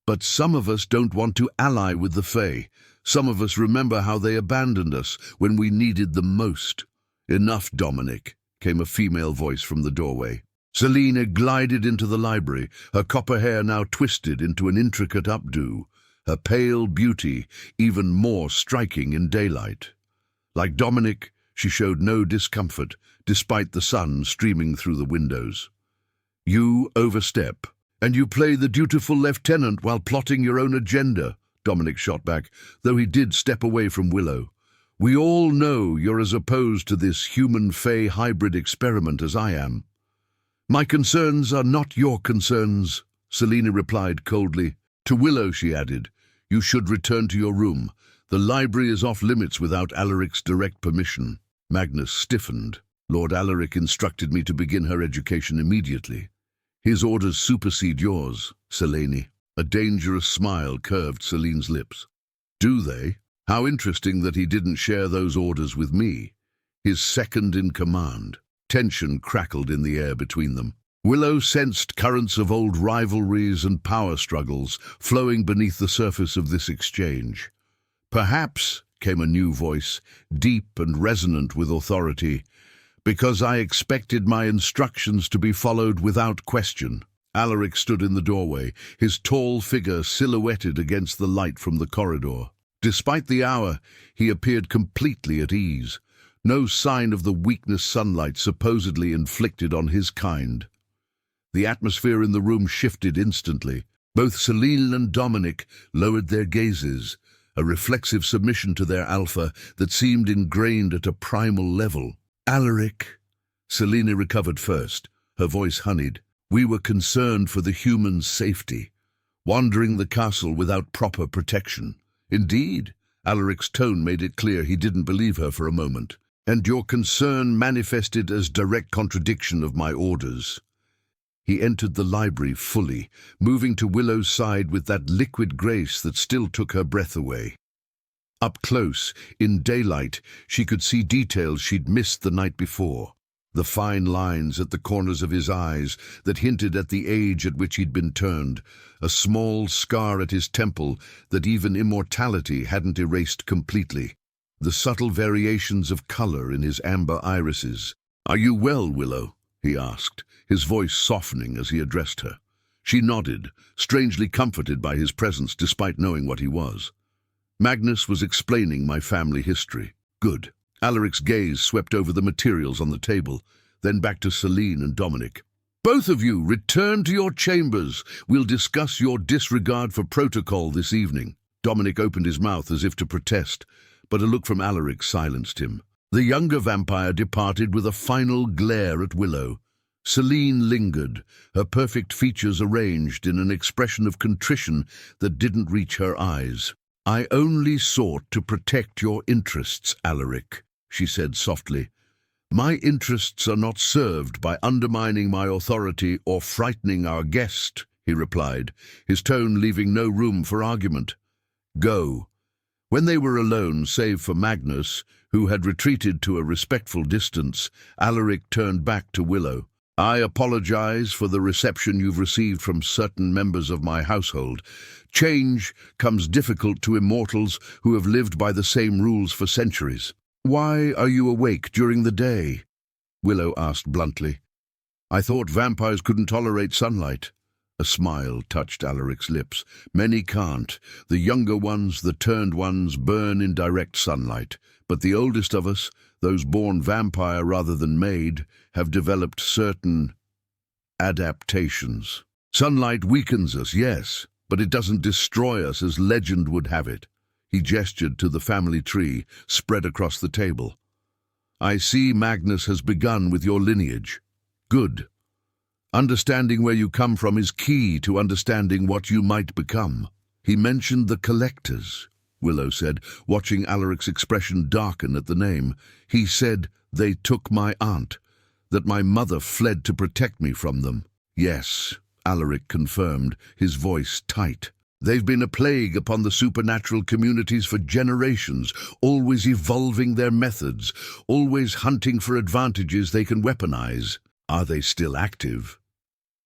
But some of us don't want to ally with the Fae. Some of us remember how they abandoned us when we needed them most. Enough, Dominic, came a female voice from the doorway. Selina glided into the library, her copper hair now twisted into an intricate updo, her pale beauty even more striking in daylight. Like Dominic, she showed no discomfort, despite the sun streaming through the windows. "You overstep, and you play the dutiful lieutenant while plotting your own agenda," Dominic shot back, though he did step away from Willow. "We all know you're as opposed to this human-fae hybrid experiment as I am." "My concerns are not your concerns," Selena replied coldly. To Willow, she added, "You should return to your room. The library is off limits without Alaric's direct permission." Magnus stiffened. "Lord Alaric instructed me to begin her education immediately." "His orders supersede yours, Selene." A dangerous smile curved Selene's lips. "Do they? How interesting that he didn't share those orders with me, his second in command." Tension crackled in the air between them. Willow sensed currents of old rivalries and power struggles flowing beneath the surface of this exchange. "Perhaps," came a new voice, deep and resonant with authority, "because I expected my instructions to be followed without question." Alaric stood in the doorway, his tall figure silhouetted against the light from the corridor. Despite the hour, he appeared completely at ease, no sign of the weakness sunlight supposedly inflicted on his kind. The atmosphere in the room shifted instantly. Both Selene and Dominic lowered their gazes, a reflexive submission to their alpha that seemed ingrained at a primal level. "Alaric," Selene recovered first, her voice honeyed. "We were concerned for the human's safety, wandering the castle without proper protection." "Indeed," Alaric's tone made it clear he didn't believe her for a moment. "And your concern manifested as direct contradiction of my orders." He entered the library fully, moving to Willow's side with that liquid grace that still took her breath away. Up close, in daylight, she could see details she'd missed the night before. The fine lines at the corners of his eyes that hinted at the age at which he'd been turned, a small scar at his temple that even immortality hadn't erased completely, the subtle variations of color in his amber irises. "Are you well, Willow?" he asked, his voice softening as he addressed her. She nodded, strangely comforted by his presence despite knowing what he was. "Magnus was explaining my family history." "Good." Alaric's gaze swept over the materials on the table, then back to Selene and Dominic. "Both of you, return to your chambers. We'll discuss your disregard for protocol this evening." Dominic opened his mouth as if to protest, but a look from Alaric silenced him. The younger vampire departed with a final glare at Willow. Selene lingered, her perfect features arranged in an expression of contrition that didn't reach her eyes. "I only sought to protect your interests, Alaric," she said softly. "My interests are not served by undermining my authority or frightening our guest," he replied, his tone leaving no room for argument. "Go." When they were alone, save for Magnus, who had retreated to a respectful distance, Alaric turned back to Willow. "I apologize for the reception you've received from certain members of my household. Change comes difficult to immortals who have lived by the same rules for centuries." "Why are you awake during the day?" Willow asked bluntly. "I thought vampires couldn't tolerate sunlight." A smile touched Alaric's lips. "Many can't. The younger ones, the turned ones, burn in direct sunlight. But the oldest of us, those born vampire rather than made, have developed certain adaptations. Sunlight weakens us, yes, but it doesn't destroy us as legend would have it." He gestured to the family tree spread across the table. "I see Magnus has begun with your lineage. Good. Understanding where you come from is key to understanding what you might become." "He mentioned the collectors," Willow said, watching Alaric's expression darken at the name. "He said they took my aunt, that my mother fled to protect me from them." "Yes," Alaric confirmed, his voice tight. "They've been a plague upon the supernatural communities for generations, always evolving their methods, always hunting for advantages they can weaponize. Are they still active?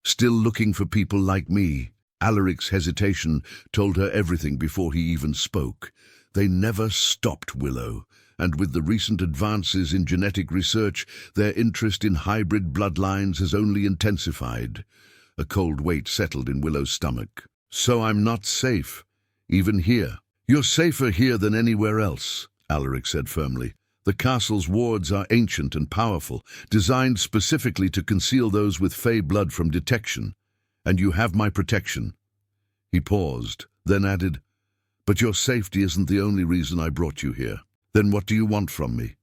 Still looking for people like me?" Alaric's hesitation told her everything before he even spoke. "They never stopped, Willow, and with the recent advances in genetic research, their interest in hybrid bloodlines has only intensified." A cold weight settled in Willow's stomach. "So I'm not safe, even here." "You're safer here than anywhere else," Alaric said firmly. The castle's wards are ancient and powerful, designed specifically to conceal those with fey blood from detection. And you have my protection." He paused, then added, "But your safety isn't the only reason I brought you here." "Then what do you want from me?"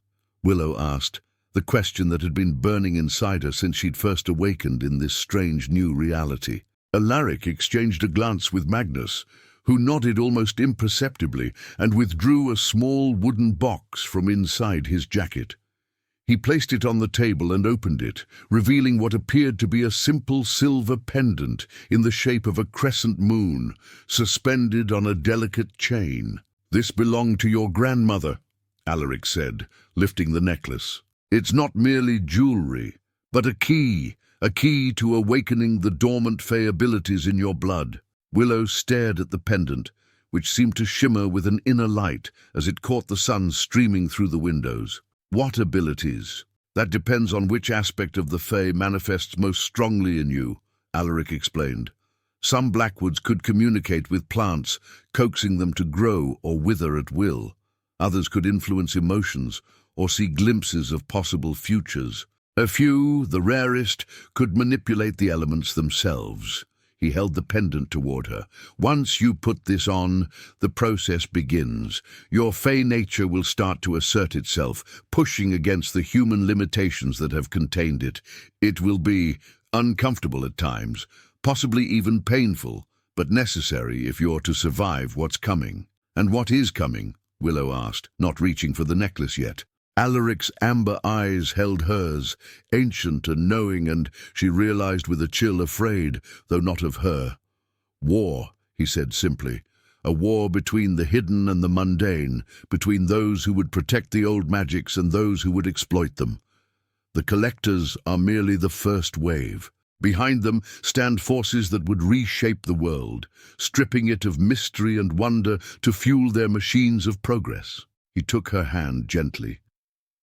Willow asked, the question that had been burning inside her since she'd first awakened in this strange new reality. Alaric exchanged a glance with Magnus, who nodded almost imperceptibly and withdrew a small wooden box from inside his jacket. He placed it on the table and opened it, revealing what appeared to be a simple silver pendant in the shape of a crescent moon, suspended on a delicate chain. "This belonged to your grandmother," Alaric said, lifting the necklace. "It's not merely jewelry, but a key to awakening the dormant fey abilities in your blood." Willow stared at the pendant, which seemed to shimmer with an inner light as it caught the sun streaming through the windows. "What abilities?" "That depends on which aspect of the fey manifests most strongly in you," Alaric explained. "Some Blackwoods could communicate with plants, coaxing them to grow or wither at will. Others could influence emotions or see glimpses of possible futures. A few, the rarest, could manipulate the elements themselves." He held the pendant toward her. "Once you put this on, the process begins. Your fey nature will start to assert itself, pushing against the human limitations that have contained it. It will be uncomfortable at times, possibly even painful, but necessary if you're to survive what's coming." "And what is coming?" Willow asked, not reaching for the necklace yet. Alaric's amber eyes held hers, ancient and knowing, and she realized with a chill afraid, though not of her. "War," he said simply. "A war between the hidden and the mundane, between those who would protect the old magics and those who would exploit them. The collectors are merely the first wave. Behind them stand forces that would reshape the world, stripping it of mystery and wonder to fuel their machines of progress." He took her hand gently,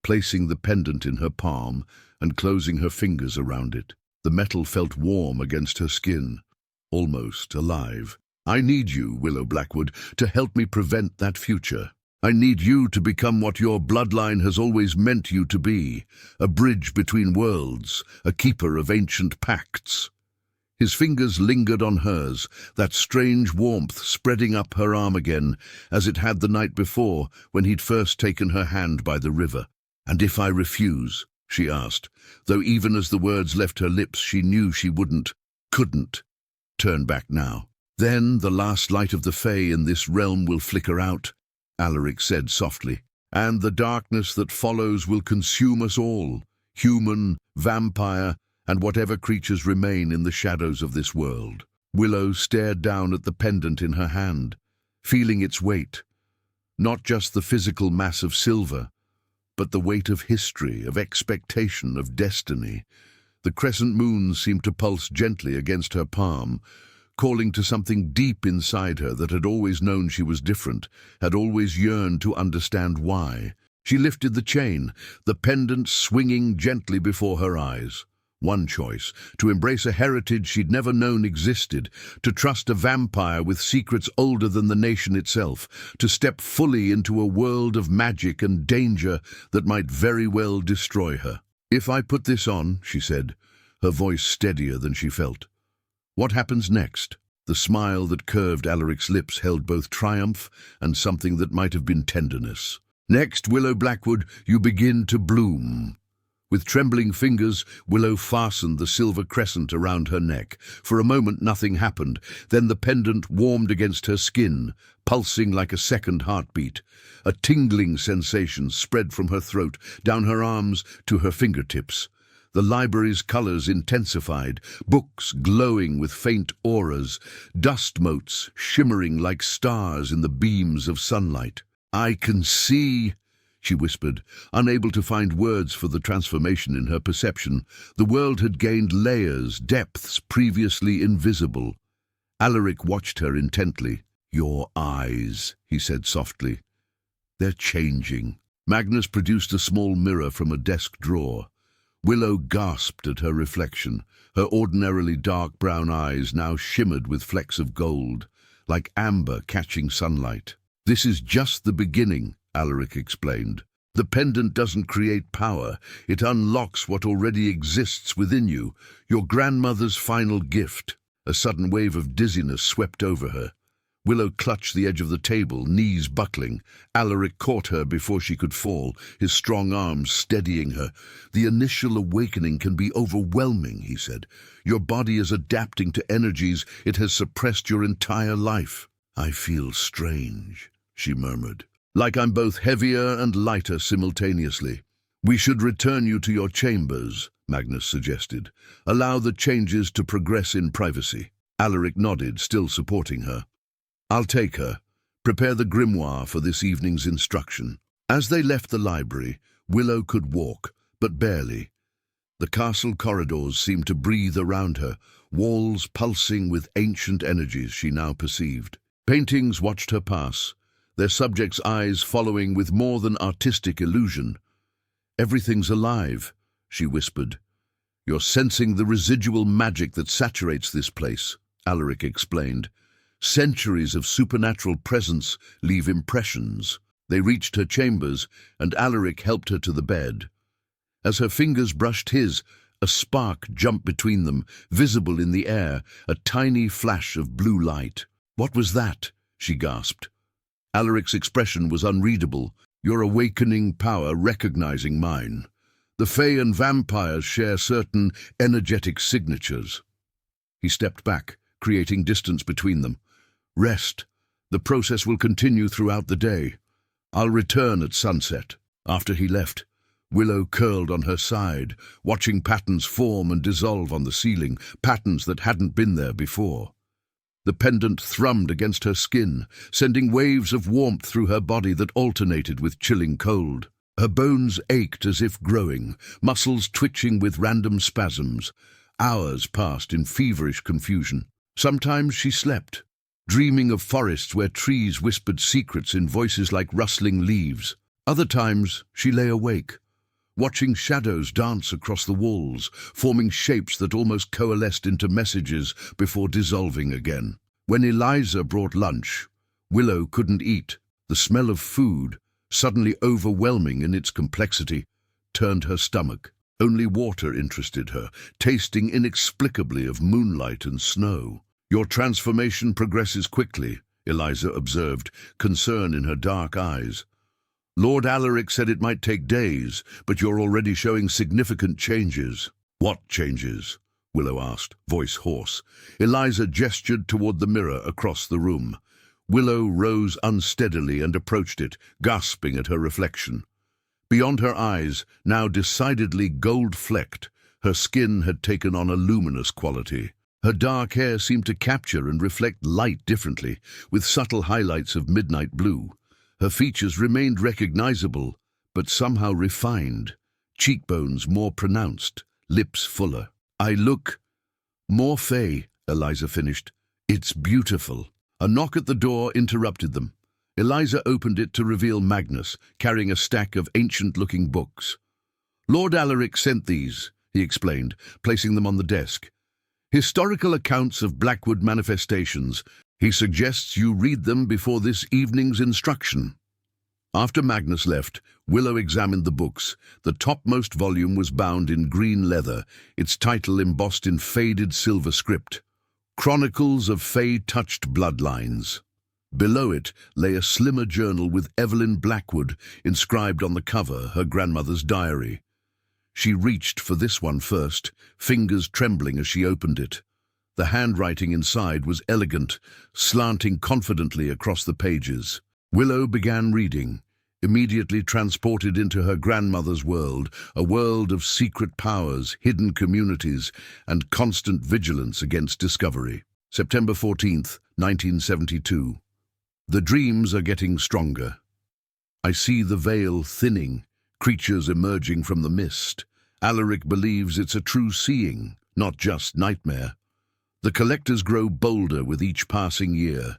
placing the pendant in her palm and closing her fingers around it. The metal felt warm against her skin, almost alive. "I need you, Willow Blackwood, to help me prevent that future. I need you to become what your bloodline has always meant you to be, a bridge between worlds, a keeper of ancient pacts." His fingers lingered on hers, that strange warmth spreading up her arm again, as it had the night before when he'd first taken her hand by the river. "And if I refuse?" she asked, though even as the words left her lips she knew she couldn't turn back now. "Then the last light of the Fae in this realm will flicker out," Alaric said softly, "and the darkness that follows will consume us all, human, vampire, and whatever creatures remain in the shadows of this world." Willow stared down at the pendant in her hand, feeling its weight, not just the physical mass of silver, but the weight of history, of expectation, of destiny. The crescent moon seemed to pulse gently against her palm, calling to something deep inside her that had always known she was different, had always yearned to understand why. She lifted the chain, the pendant swinging gently before her eyes. One choice, to embrace a heritage she'd never known existed, to trust a vampire with secrets older than the nation itself, to step fully into a world of magic and danger that might very well destroy her. "If I put this on," she said, her voice steadier than she felt, "what happens next?" The smile that curved Alaric's lips held both triumph and something that might have been tenderness. "Next, Willow Blackwood, you begin to bloom." With trembling fingers, Willow fastened the silver crescent around her neck. For a moment nothing happened, then the pendant warmed against her skin, pulsing like a second heartbeat. A tingling sensation spread from her throat, down her arms to her fingertips. The library's colors intensified, books glowing with faint auras, dust motes shimmering like stars in the beams of sunlight. "I can see," she whispered, unable to find words for the transformation in her perception. The world had gained layers, depths previously invisible. Alaric watched her intently. "Your eyes," he said softly. "They're changing." Magnus produced a small mirror from a desk drawer. Willow gasped at her reflection. Her ordinarily dark brown eyes now shimmered with flecks of gold, like amber catching sunlight. "This is just the beginning," Alaric explained. The pendant doesn't create power. It unlocks what already exists within you, your grandmother's final gift. A sudden wave of dizziness swept over her. Willow clutched the edge of the table, knees buckling. Alaric caught her before she could fall, his strong arms steadying her. "The initial awakening can be overwhelming," he said. "Your body is adapting to energies it has suppressed your entire life." "I feel strange," she murmured. "Like I'm both heavier and lighter simultaneously." "We should return you to your chambers," Magnus suggested. "Allow the changes to progress in privacy." Alaric nodded, still supporting her. "I'll take her. Prepare the grimoire for this evening's instruction." As they left the library, Willow could walk, but barely. The castle corridors seemed to breathe around her, walls pulsing with ancient energies she now perceived. Paintings watched her pass, their subjects' eyes following with more than artistic illusion. "Everything's alive," she whispered. "You're sensing the residual magic that saturates this place," Alaric explained. "Centuries of supernatural presence leave impressions." They reached her chambers, and Alaric helped her to the bed. As her fingers brushed his, a spark jumped between them, visible in the air, a tiny flash of blue light. "What was that?" she gasped. Alaric's expression was unreadable. "Your awakening power recognizing mine. The Fae and vampires share certain energetic signatures." He stepped back, creating distance between them. "Rest. The process will continue throughout the day. I'll return at sunset." After he left, Willow curled on her side, watching patterns form and dissolve on the ceiling, patterns that hadn't been there before. The pendant thrummed against her skin, sending waves of warmth through her body that alternated with chilling cold. Her bones ached as if growing, muscles twitching with random spasms. Hours passed in feverish confusion. Sometimes she slept, dreaming of forests where trees whispered secrets in voices like rustling leaves. Other times she lay awake, watching shadows dance across the walls, forming shapes that almost coalesced into messages before dissolving again. When Eliza brought lunch, Willow couldn't eat. The smell of food, suddenly overwhelming in its complexity, turned her stomach. Only water interested her, tasting inexplicably of moonlight and snow. "Your transformation progresses quickly," Eliza observed, concern in her dark eyes. "Lord Alaric said it might take days, but you're already showing significant changes." "What changes?" Willow asked, voice hoarse. Eliza gestured toward the mirror across the room. Willow rose unsteadily and approached it, gasping at her reflection. Beyond her eyes, now decidedly gold-flecked, her skin had taken on a luminous quality. Her dark hair seemed to capture and reflect light differently, with subtle highlights of midnight blue. Her features remained recognizable, but somehow refined, cheekbones more pronounced, lips fuller. "I look more Fae," Eliza finished. "It's beautiful." A knock at the door interrupted them. Eliza opened it to reveal Magnus, carrying a stack of ancient-looking books. "Lord Alaric sent these," he explained, placing them on the desk. "Historical accounts of Blackwood manifestations. He suggests you read them before this evening's instruction." After Magnus left, Willow examined the books. The topmost volume was bound in green leather, its title embossed in faded silver script, "Chronicles of Fae-Touched Bloodlines." Below it lay a slimmer journal with Evelyn Blackwood inscribed on the cover, her grandmother's diary. She reached for this one first, fingers trembling as she opened it. The handwriting inside was elegant, slanting confidently across the pages. Willow began reading, immediately transported into her grandmother's world, a world of secret powers, hidden communities, and constant vigilance against discovery. September 14th, 1972. The dreams are getting stronger. I see the veil thinning, creatures emerging from the mist. Alaric believes it's a true seeing, not just nightmare. The collectors grow bolder with each passing year.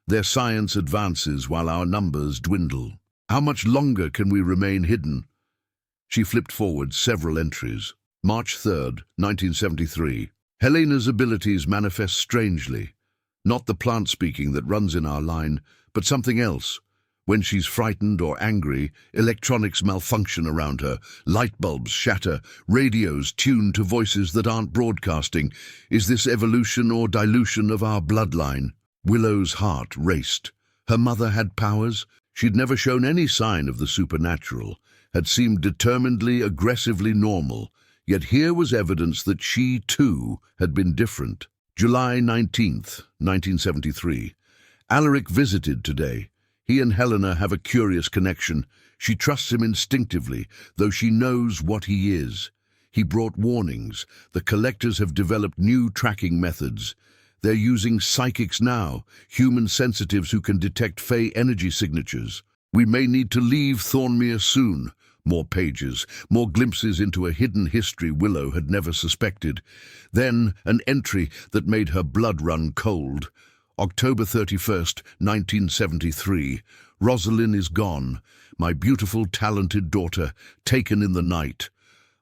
Their science advances while our numbers dwindle. How much longer can we remain hidden? She flipped forward several entries. March 3rd, 1973. Helena's abilities manifest strangely. Not the plant speaking that runs in our line, but something else. When she's frightened or angry, electronics malfunction around her, light bulbs shatter, radios tune to voices that aren't broadcasting. Is this evolution or dilution of our bloodline? Willow's heart raced. Her mother had powers. She'd never shown any sign of the supernatural, had seemed determinedly, aggressively normal. Yet here was evidence that she, too, had been different. July 19th, 1973. Alaric visited today. He and Helena have a curious connection. She trusts him instinctively, though she knows what he is. He brought warnings. The collectors have developed new tracking methods. They're using psychics now, human sensitives who can detect Fey energy signatures. We may need to leave Thornmere soon. More pages, more glimpses into a hidden history Willow had never suspected. Then an entry that made her blood run cold. October 31st, 1973. Rosalind is gone. My beautiful, talented daughter, taken in the night.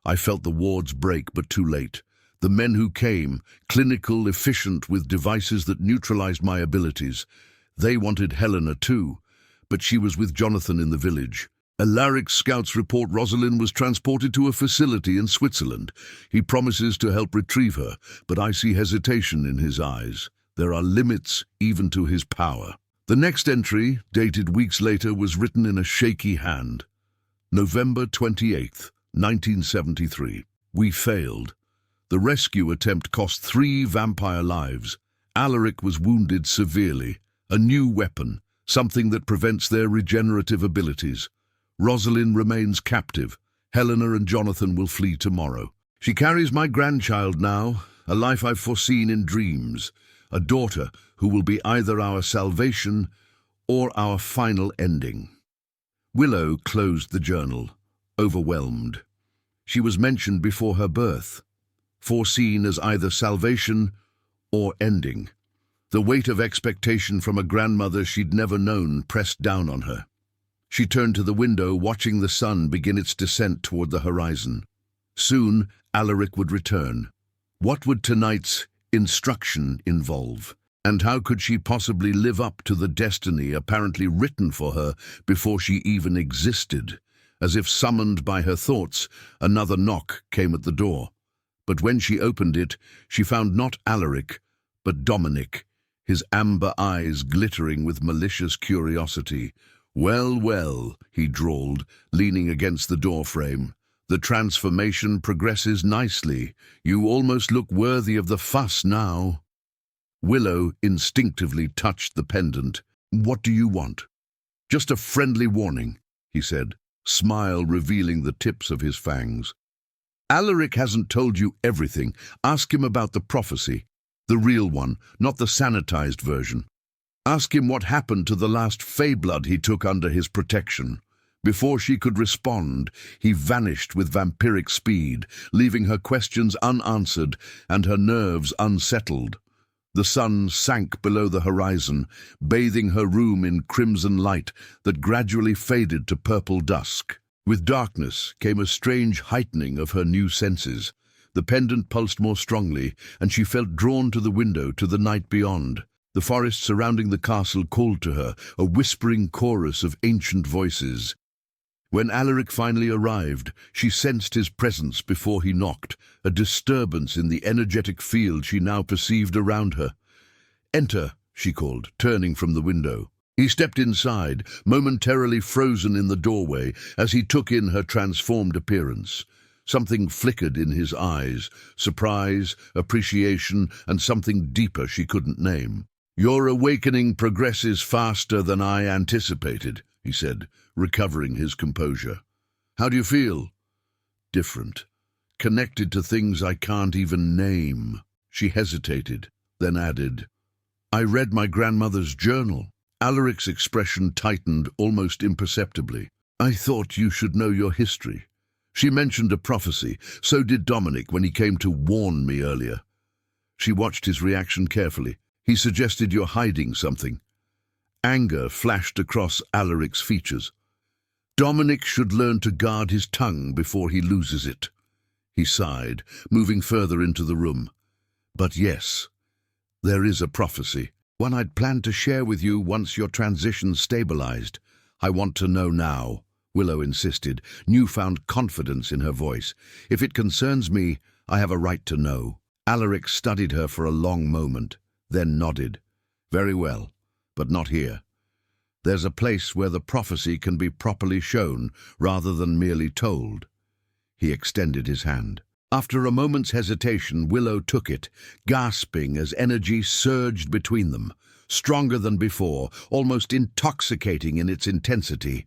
I felt the wards break, but too late. The men who came, clinical, efficient, with devices that neutralized my abilities. They wanted Helena too, but she was with Jonathan in the village. Alaric's scouts report Rosalind was transported to a facility in Switzerland. He promises to help retrieve her, but I see hesitation in his eyes. There are limits even to his power. The next entry, dated weeks later, was written in a shaky hand. November 28th, 1973. We failed. The rescue attempt cost 3 vampire lives. Alaric was wounded severely. A new weapon, something that prevents their regenerative abilities. Rosalind remains captive. Helena and Jonathan will flee tomorrow. She carries my grandchild now, a life I've foreseen in dreams. A daughter who will be either our salvation or our final ending. Willow closed the journal, overwhelmed. She was mentioned before her birth, foreseen as either salvation or ending. The weight of expectation from a grandmother she'd never known pressed down on her. She turned to the window, watching the sun begin its descent toward the horizon. Soon, Alaric would return. What would tonight's instruction involve? And how could she possibly live up to the destiny apparently written for her before she even existed? As if summoned by her thoughts, another knock came at the door. But when she opened it, she found not Alaric, but Dominic, his amber eyes glittering with malicious curiosity. "Well, well," he drawled, leaning against the doorframe. "The transformation progresses nicely. You almost look worthy of the fuss now." Willow instinctively touched the pendant. "What do you want?" "Just a friendly warning," he said, smile revealing the tips of his fangs. "Alaric hasn't told you everything. Ask him about the prophecy. The real one, not the sanitized version. Ask him what happened to the last Feyblood he took under his protection." Before she could respond, he vanished with vampiric speed, leaving her questions unanswered and her nerves unsettled. The sun sank below the horizon, bathing her room in crimson light that gradually faded to purple dusk. With darkness came a strange heightening of her new senses. The pendant pulsed more strongly, and she felt drawn to the window, to the night beyond. The forest surrounding the castle called to her, a whispering chorus of ancient voices. When Alaric finally arrived, she sensed his presence before he knocked, a disturbance in the energetic field she now perceived around her. "Enter," she called, turning from the window. He stepped inside, momentarily frozen in the doorway as he took in her transformed appearance. Something flickered in his eyes, surprise, appreciation, and something deeper she couldn't name. "Your awakening progresses faster than I anticipated," he said, recovering his composure. "How do you feel?" "Different. Connected to things I can't even name." She hesitated, then added, "I read my grandmother's journal." Alaric's expression tightened almost imperceptibly. "I thought you should know your history. She mentioned a prophecy. So did Dominic when he came to warn me earlier." She watched his reaction carefully. "He suggested you're hiding something." Anger flashed across Alaric's features. "Dominic should learn to guard his tongue before he loses it." He sighed, moving further into the room. "But yes, there is a prophecy. One I'd planned to share with you once your transition stabilized. I want to know now, Willow insisted, newfound confidence in her voice. If it concerns me, I have a right to know. Alaric studied her for a long moment, then nodded. Very well, but not here. There's a place where the prophecy can be properly shown rather than merely told. He extended his hand. After a moment's hesitation, Willow took it, gasping as energy surged between them, stronger than before, almost intoxicating in its intensity.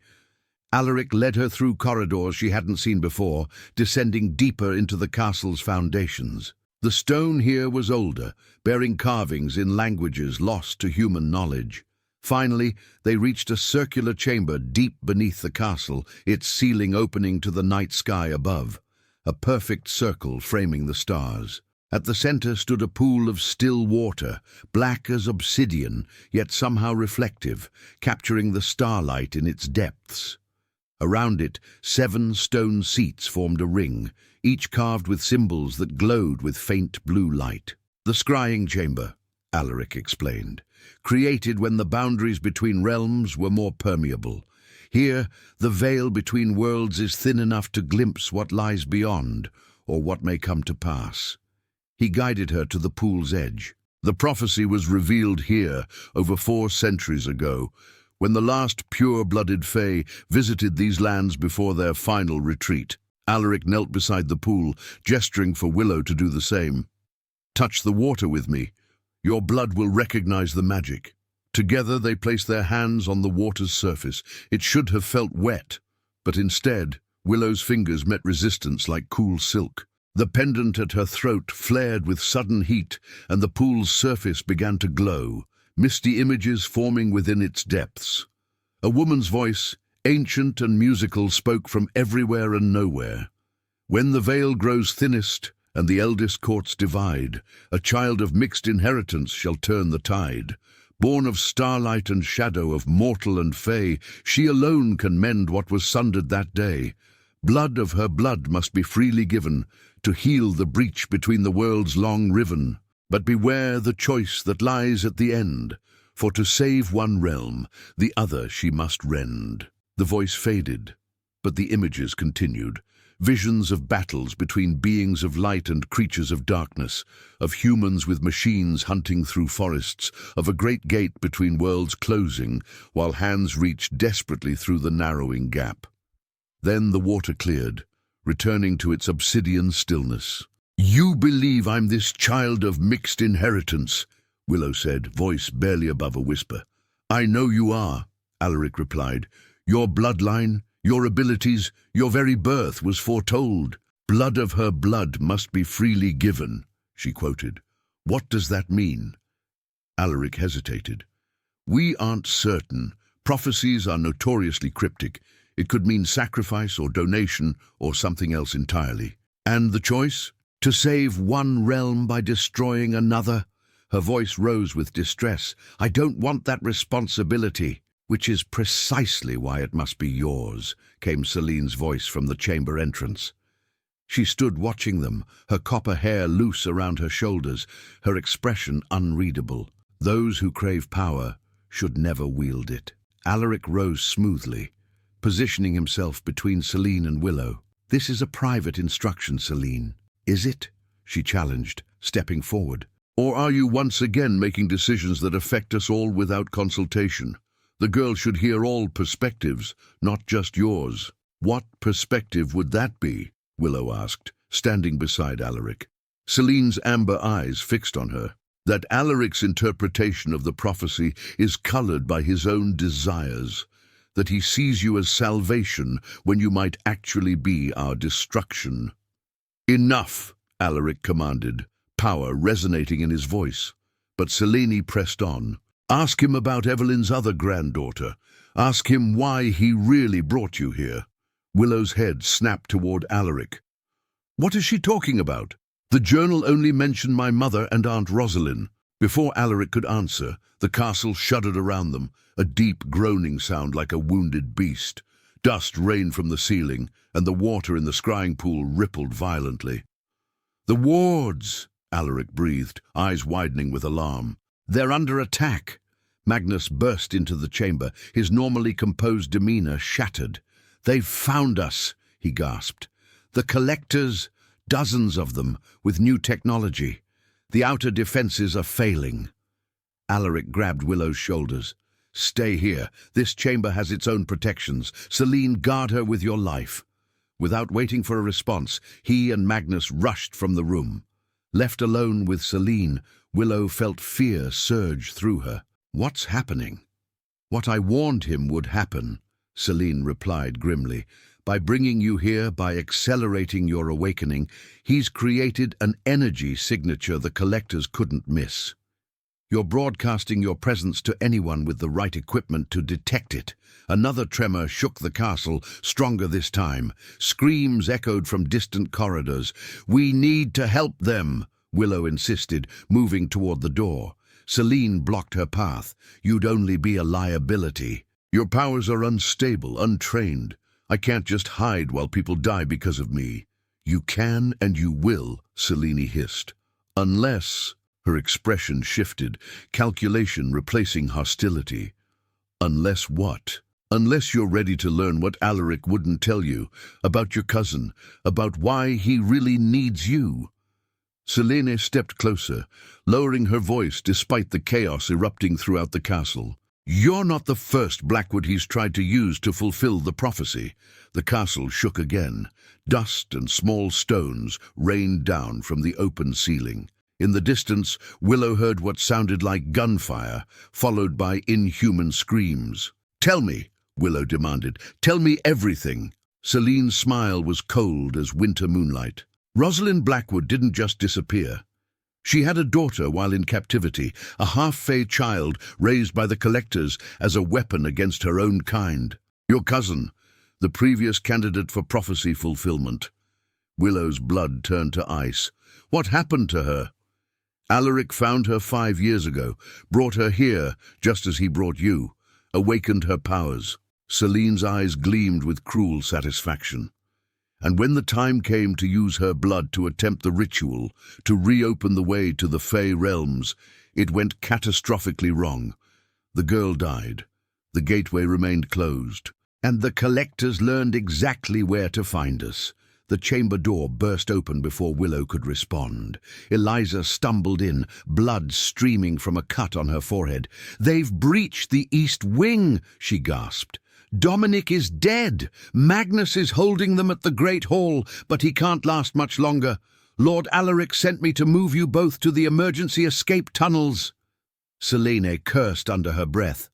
Alaric led her through corridors she hadn't seen before, descending deeper into the castle's foundations. The stone here was older, bearing carvings in languages lost to human knowledge. Finally, they reached a circular chamber deep beneath the castle, its ceiling opening to the night sky above, a perfect circle framing the stars. At the center stood a pool of still water, black as obsidian, yet somehow reflective, capturing the starlight in its depths. Around it, 7 stone seats formed a ring, each carved with symbols that glowed with faint blue light. The scrying chamber, Alaric explained, created when the boundaries between realms were more permeable. Here, the veil between worlds is thin enough to glimpse what lies beyond, or what may come to pass. He guided her to the pool's edge. The prophecy was revealed here over 4 centuries ago, when the last pure-blooded Fae visited these lands before their final retreat. Alaric knelt beside the pool, gesturing for Willow to do the same. "Touch the water with me. Your blood will recognize the magic." Together they placed their hands on the water's surface. It should have felt wet, but instead, Willow's fingers met resistance like cool silk. The pendant at her throat flared with sudden heat, and the pool's surface began to glow, misty images forming within its depths. A woman's voice, ancient and musical, spoke from everywhere and nowhere. "When the veil grows thinnest, and the eldest courts divide, a child of mixed inheritance shall turn the tide. Born of starlight and shadow, of mortal and fey, she alone can mend what was sundered that day. Blood of her blood must be freely given, to heal the breach between the worlds long riven. But beware the choice that lies at the end, for to save one realm, the other she must rend." The voice faded, but the images continued. Visions of battles between beings of light and creatures of darkness, of humans with machines hunting through forests, of a great gate between worlds closing, while hands reached desperately through the narrowing gap. Then the water cleared, returning to its obsidian stillness. "You believe I'm this child of mixed inheritance," Willow said, voice barely above a whisper. "I know you are," Alaric replied. "Your bloodline, your abilities, your very birth was foretold. 'Blood of her blood must be freely given,'" she quoted. "What does that mean?" Alaric hesitated. "We aren't certain. Prophecies are notoriously cryptic. It could mean sacrifice or donation or something else entirely." "And the choice? To save one realm by destroying another?" Her voice rose with distress. "I don't want that responsibility." "Which is precisely why it must be yours," came Celine's voice from the chamber entrance. She stood watching them, her copper hair loose around her shoulders, her expression unreadable. Those who crave power should never wield it. Alaric rose smoothly, positioning himself between Celine and Willow. "This is a private instruction, Celine." "Is it?" she challenged, stepping forward. "Or are you once again making decisions that affect us all without consultation? The girl should hear all perspectives, not just yours." "What perspective would that be?" Willow asked, standing beside Alaric. Celine's amber eyes fixed on her. "That Alaric's interpretation of the prophecy is colored by his own desires. That he sees you as salvation when you might actually be our destruction." "Enough," Alaric commanded, power resonating in his voice. But Selene pressed on. "Ask him about Evelyn's other granddaughter. Ask him why he really brought you here." Willow's head snapped toward Alaric. "What is she talking about?" "The journal only mentioned my mother and Aunt Rosalind." Before Alaric could answer, the castle shuddered around them, a deep groaning sound like a wounded beast. Dust rained from the ceiling, and the water in the scrying pool rippled violently. "The wards!" Alaric breathed, eyes widening with alarm. "They're under attack." Magnus burst into the chamber, his normally composed demeanor shattered. "They've found us," he gasped. "The collectors, dozens of them, with new technology. The outer defenses are failing." Alaric grabbed Willow's shoulders. "Stay here. This chamber has its own protections. Selene, guard her with your life." Without waiting for a response, he and Magnus rushed from the room. Left alone with Selene, Willow felt fear surge through her. "What's happening?" "What I warned him would happen," Selene replied grimly. "By bringing you here, by accelerating your awakening, he's created an energy signature the collectors couldn't miss. You're broadcasting your presence to anyone with the right equipment to detect it." Another tremor shook the castle, stronger this time. Screams echoed from distant corridors. "We need to help them," Willow insisted, moving toward the door. Selene blocked her path. "You'd only be a liability. Your powers are unstable, untrained. I can't just hide while people die because of me." "You can and you will," Selene hissed. "Unless..." Her expression shifted, calculation replacing hostility. "Unless what?" "Unless you're ready to learn what Alaric wouldn't tell you, about your cousin, about why he really needs you." Selene stepped closer, lowering her voice despite the chaos erupting throughout the castle. "You're not the first Blackwood he's tried to use to fulfill the prophecy." The castle shook again. Dust and small stones rained down from the open ceiling. In the distance, Willow heard what sounded like gunfire, followed by inhuman screams. "Tell me," Willow demanded. "Tell me everything." Selene's smile was cold as winter moonlight. "Rosalind Blackwood didn't just disappear. She had a daughter while in captivity, a half-fey child raised by the collectors as a weapon against her own kind. Your cousin, the previous candidate for prophecy fulfillment." Willow's blood turned to ice. "What happened to her?" "Alaric found her 5 years ago, brought her here just as he brought you, awakened her powers." Selene's eyes gleamed with cruel satisfaction. "And when the time came to use her blood to attempt the ritual, to reopen the way to the Fey realms, it went catastrophically wrong. The girl died. The gateway remained closed. And the collectors learned exactly where to find us." The chamber door burst open before Willow could respond. Eliza stumbled in, blood streaming from a cut on her forehead. "They've breached the East Wing," she gasped. "Dominic is dead. Magnus is holding them at the Great Hall, but he can't last much longer. Lord Alaric sent me to move you both to the emergency escape tunnels." Selene cursed under her breath.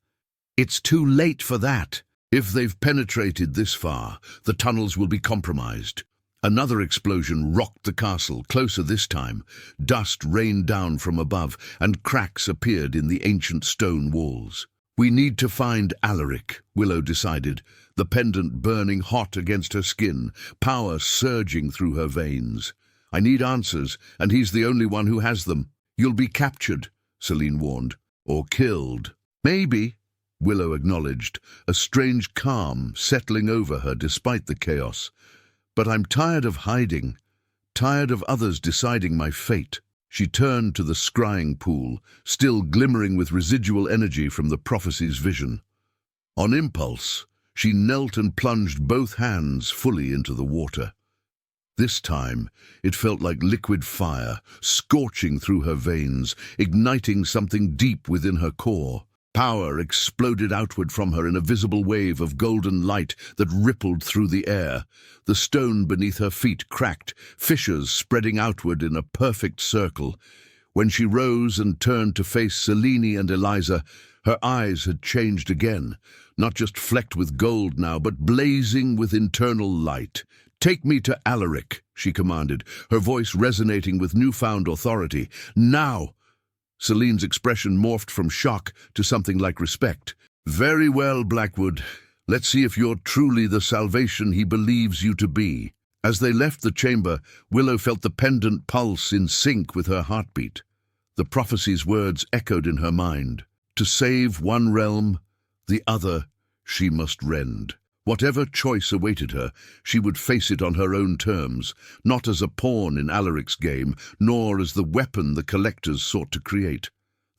"It's too late for that. If they've penetrated this far, the tunnels will be compromised." Another explosion rocked the castle, closer this time. Dust rained down from above, and cracks appeared in the ancient stone walls. "We need to find Alaric," Willow decided, the pendant burning hot against her skin, power surging through her veins. "I need answers, and he's the only one who has them." "You'll be captured," Selene warned. "Or killed." "Maybe," Willow acknowledged, a strange calm settling over her despite the chaos. "But I'm tired of hiding, tired of others deciding my fate." She turned to the scrying pool, still glimmering with residual energy from the prophecy's vision. On impulse, she knelt and plunged both hands fully into the water. This time, it felt like liquid fire, scorching through her veins, igniting something deep within her core. Power exploded outward from her in a visible wave of golden light that rippled through the air. The stone beneath her feet cracked, fissures spreading outward in a perfect circle. When she rose and turned to face Selene and Eliza, her eyes had changed again, not just flecked with gold now, but blazing with internal light. "Take me to Alaric," she commanded, her voice resonating with newfound authority. "Now!" Selene's expression morphed from shock to something like respect. "Very well, Blackwood. Let's see if you're truly the salvation he believes you to be." As they left the chamber, Willow felt the pendant pulse in sync with her heartbeat. The prophecy's words echoed in her mind. To save one realm, the other she must rend. Whatever choice awaited her, she would face it on her own terms, not as a pawn in Alaric's game, nor as the weapon the collectors sought to create.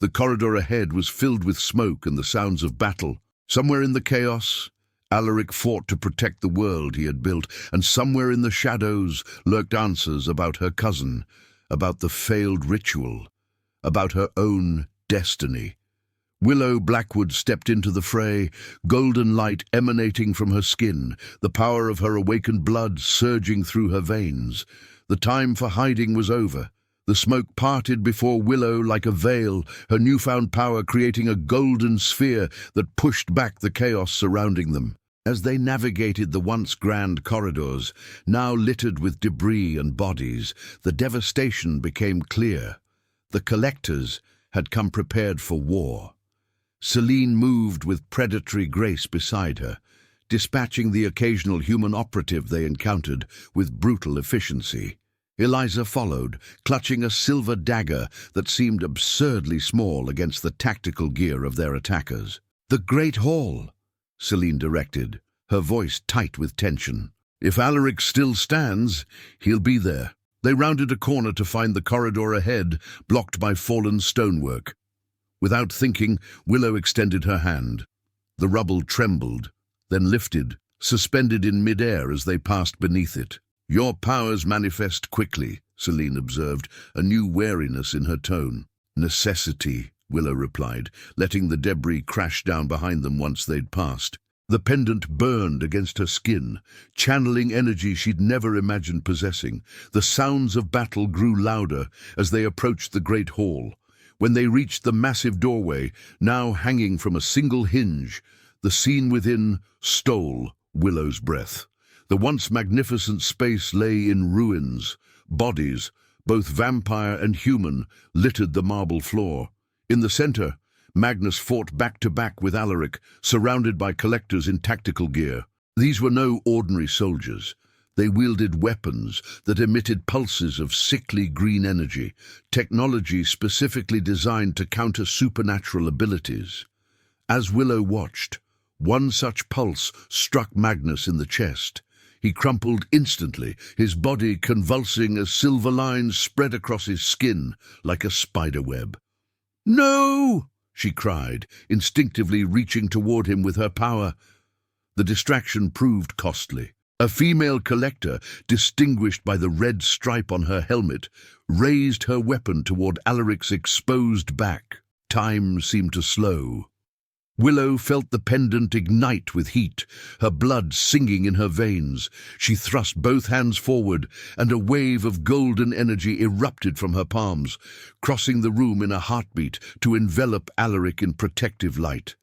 The corridor ahead was filled with smoke and the sounds of battle. Somewhere in the chaos, Alaric fought to protect the world he had built, and somewhere in the shadows lurked answers about her cousin, about the failed ritual, about her own destiny. Willow Blackwood stepped into the fray, golden light emanating from her skin, the power of her awakened blood surging through her veins. The time for hiding was over. The smoke parted before Willow like a veil, her newfound power creating a golden sphere that pushed back the chaos surrounding them. As they navigated the once grand corridors, now littered with debris and bodies, the devastation became clear. The collectors had come prepared for war. Selene moved with predatory grace beside her, dispatching the occasional human operative they encountered with brutal efficiency. Eliza followed, clutching a silver dagger that seemed absurdly small against the tactical gear of their attackers. "The Great Hall," Selene directed, her voice tight with tension. "If Alaric still stands, he'll be there." They rounded a corner to find the corridor ahead, blocked by fallen stonework. Without thinking, Willow extended her hand. The rubble trembled, then lifted, suspended in midair as they passed beneath it. "Your powers manifest quickly," Selene observed, a new wariness in her tone. "Necessity," Willow replied, letting the debris crash down behind them once they'd passed. The pendant burned against her skin, channeling energy she'd never imagined possessing. The sounds of battle grew louder as they approached the great hall. When they reached the massive doorway, now hanging from a single hinge, the scene within stole Willow's breath. The once magnificent space lay in ruins. Bodies, both vampire and human, littered the marble floor. In the center, Magnus fought back-to-back with Alaric, surrounded by collectors in tactical gear. These were no ordinary soldiers. They wielded weapons that emitted pulses of sickly green energy, technology specifically designed to counter supernatural abilities. As Willow watched, one such pulse struck Magnus in the chest. He crumpled instantly, his body convulsing as silver lines spread across his skin like a spiderweb. "No!" she cried, instinctively reaching toward him with her power. The distraction proved costly. A female collector, distinguished by the red stripe on her helmet, raised her weapon toward Alaric's exposed back. Time seemed to slow. Willow felt the pendant ignite with heat, her blood singing in her veins. She thrust both hands forward, and a wave of golden energy erupted from her palms, crossing the room in a heartbeat to envelop Alaric in protective light.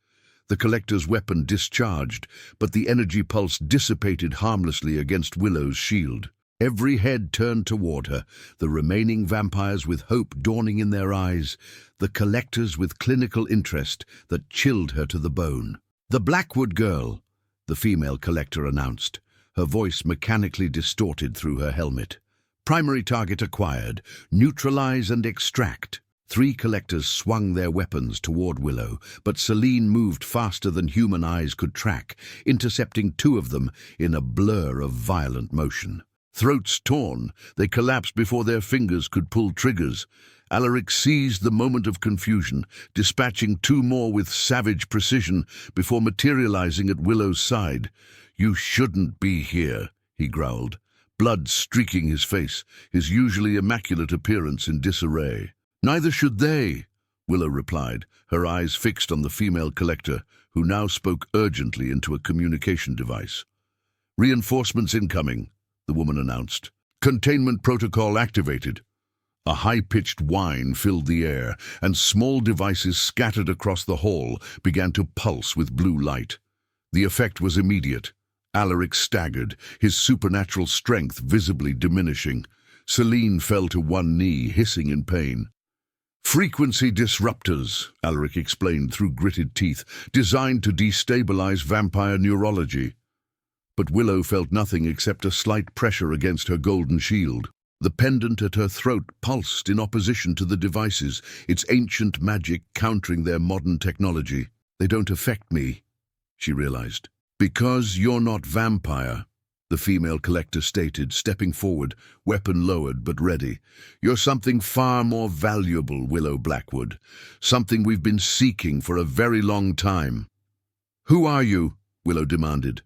The collector's weapon discharged, but the energy pulse dissipated harmlessly against Willow's shield. Every head turned toward her, the remaining vampires with hope dawning in their eyes, the collectors with clinical interest that chilled her to the bone. "The Blackwood girl," the female collector announced, her voice mechanically distorted through her helmet. "Primary target acquired. Neutralize and extract." 3 collectors swung their weapons toward Willow, but Selene moved faster than human eyes could track, intercepting 2 of them in a blur of violent motion. Throats torn, they collapsed before their fingers could pull triggers. Alaric seized the moment of confusion, dispatching 2 more with savage precision before materializing at Willow's side. "You shouldn't be here," he growled, blood streaking his face, his usually immaculate appearance in disarray. "Neither should they," Willow replied, her eyes fixed on the female collector, who now spoke urgently into a communication device. "Reinforcements incoming," the woman announced. "Containment protocol activated." A high-pitched whine filled the air, and small devices scattered across the hall began to pulse with blue light. The effect was immediate. Alaric staggered, his supernatural strength visibly diminishing. Selene fell to one knee, hissing in pain. "Frequency disruptors," Alaric explained through gritted teeth, "designed to destabilize vampire neurology." But Willow felt nothing except a slight pressure against her golden shield. The pendant at her throat pulsed in opposition to the devices, its ancient magic countering their modern technology. "They don't affect me," she realized. "Because you're not vampire," the female collector stated, stepping forward, weapon lowered but ready. "You're something far more valuable, Willow Blackwood. Something we've been seeking for a very long time." "Who are you?" Willow demanded.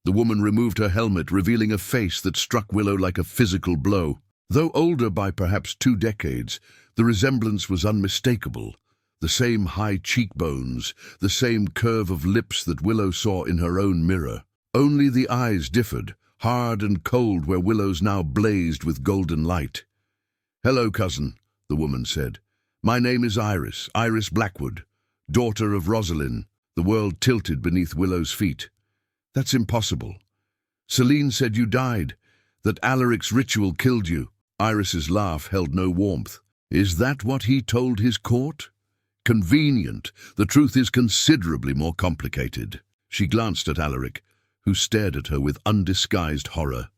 The woman removed her helmet, revealing a face that struck Willow like a physical blow. Though older by perhaps 2 decades, the resemblance was unmistakable. The same high cheekbones, the same curve of lips that Willow saw in her own mirror. Only the eyes differed, hard and cold where Willow's now blazed with golden light. "Hello, cousin," the woman said. "My name is Iris Blackwood, daughter of Rosalind." The world tilted beneath Willow's feet. "That's impossible. Celine said you died, that Alaric's ritual killed you." Iris's laugh held no warmth. "Is that what he told his court? Convenient. The truth is considerably more complicated." She glanced at Alaric, who stared at her with undisguised horror.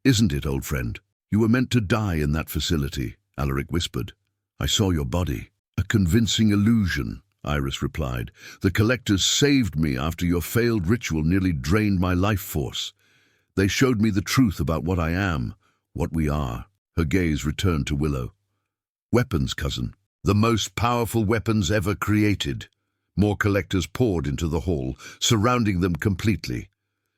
"Isn't it, old friend? You were meant to die in that facility," Alaric whispered. "I saw your body." "A convincing illusion," Iris replied. "The collectors saved me after your failed ritual nearly drained my life force. They showed me the truth about what I am, what we are." Her gaze returned to Willow. "Weapons, cousin. The most powerful weapons ever created." More collectors poured into the hall, surrounding them completely.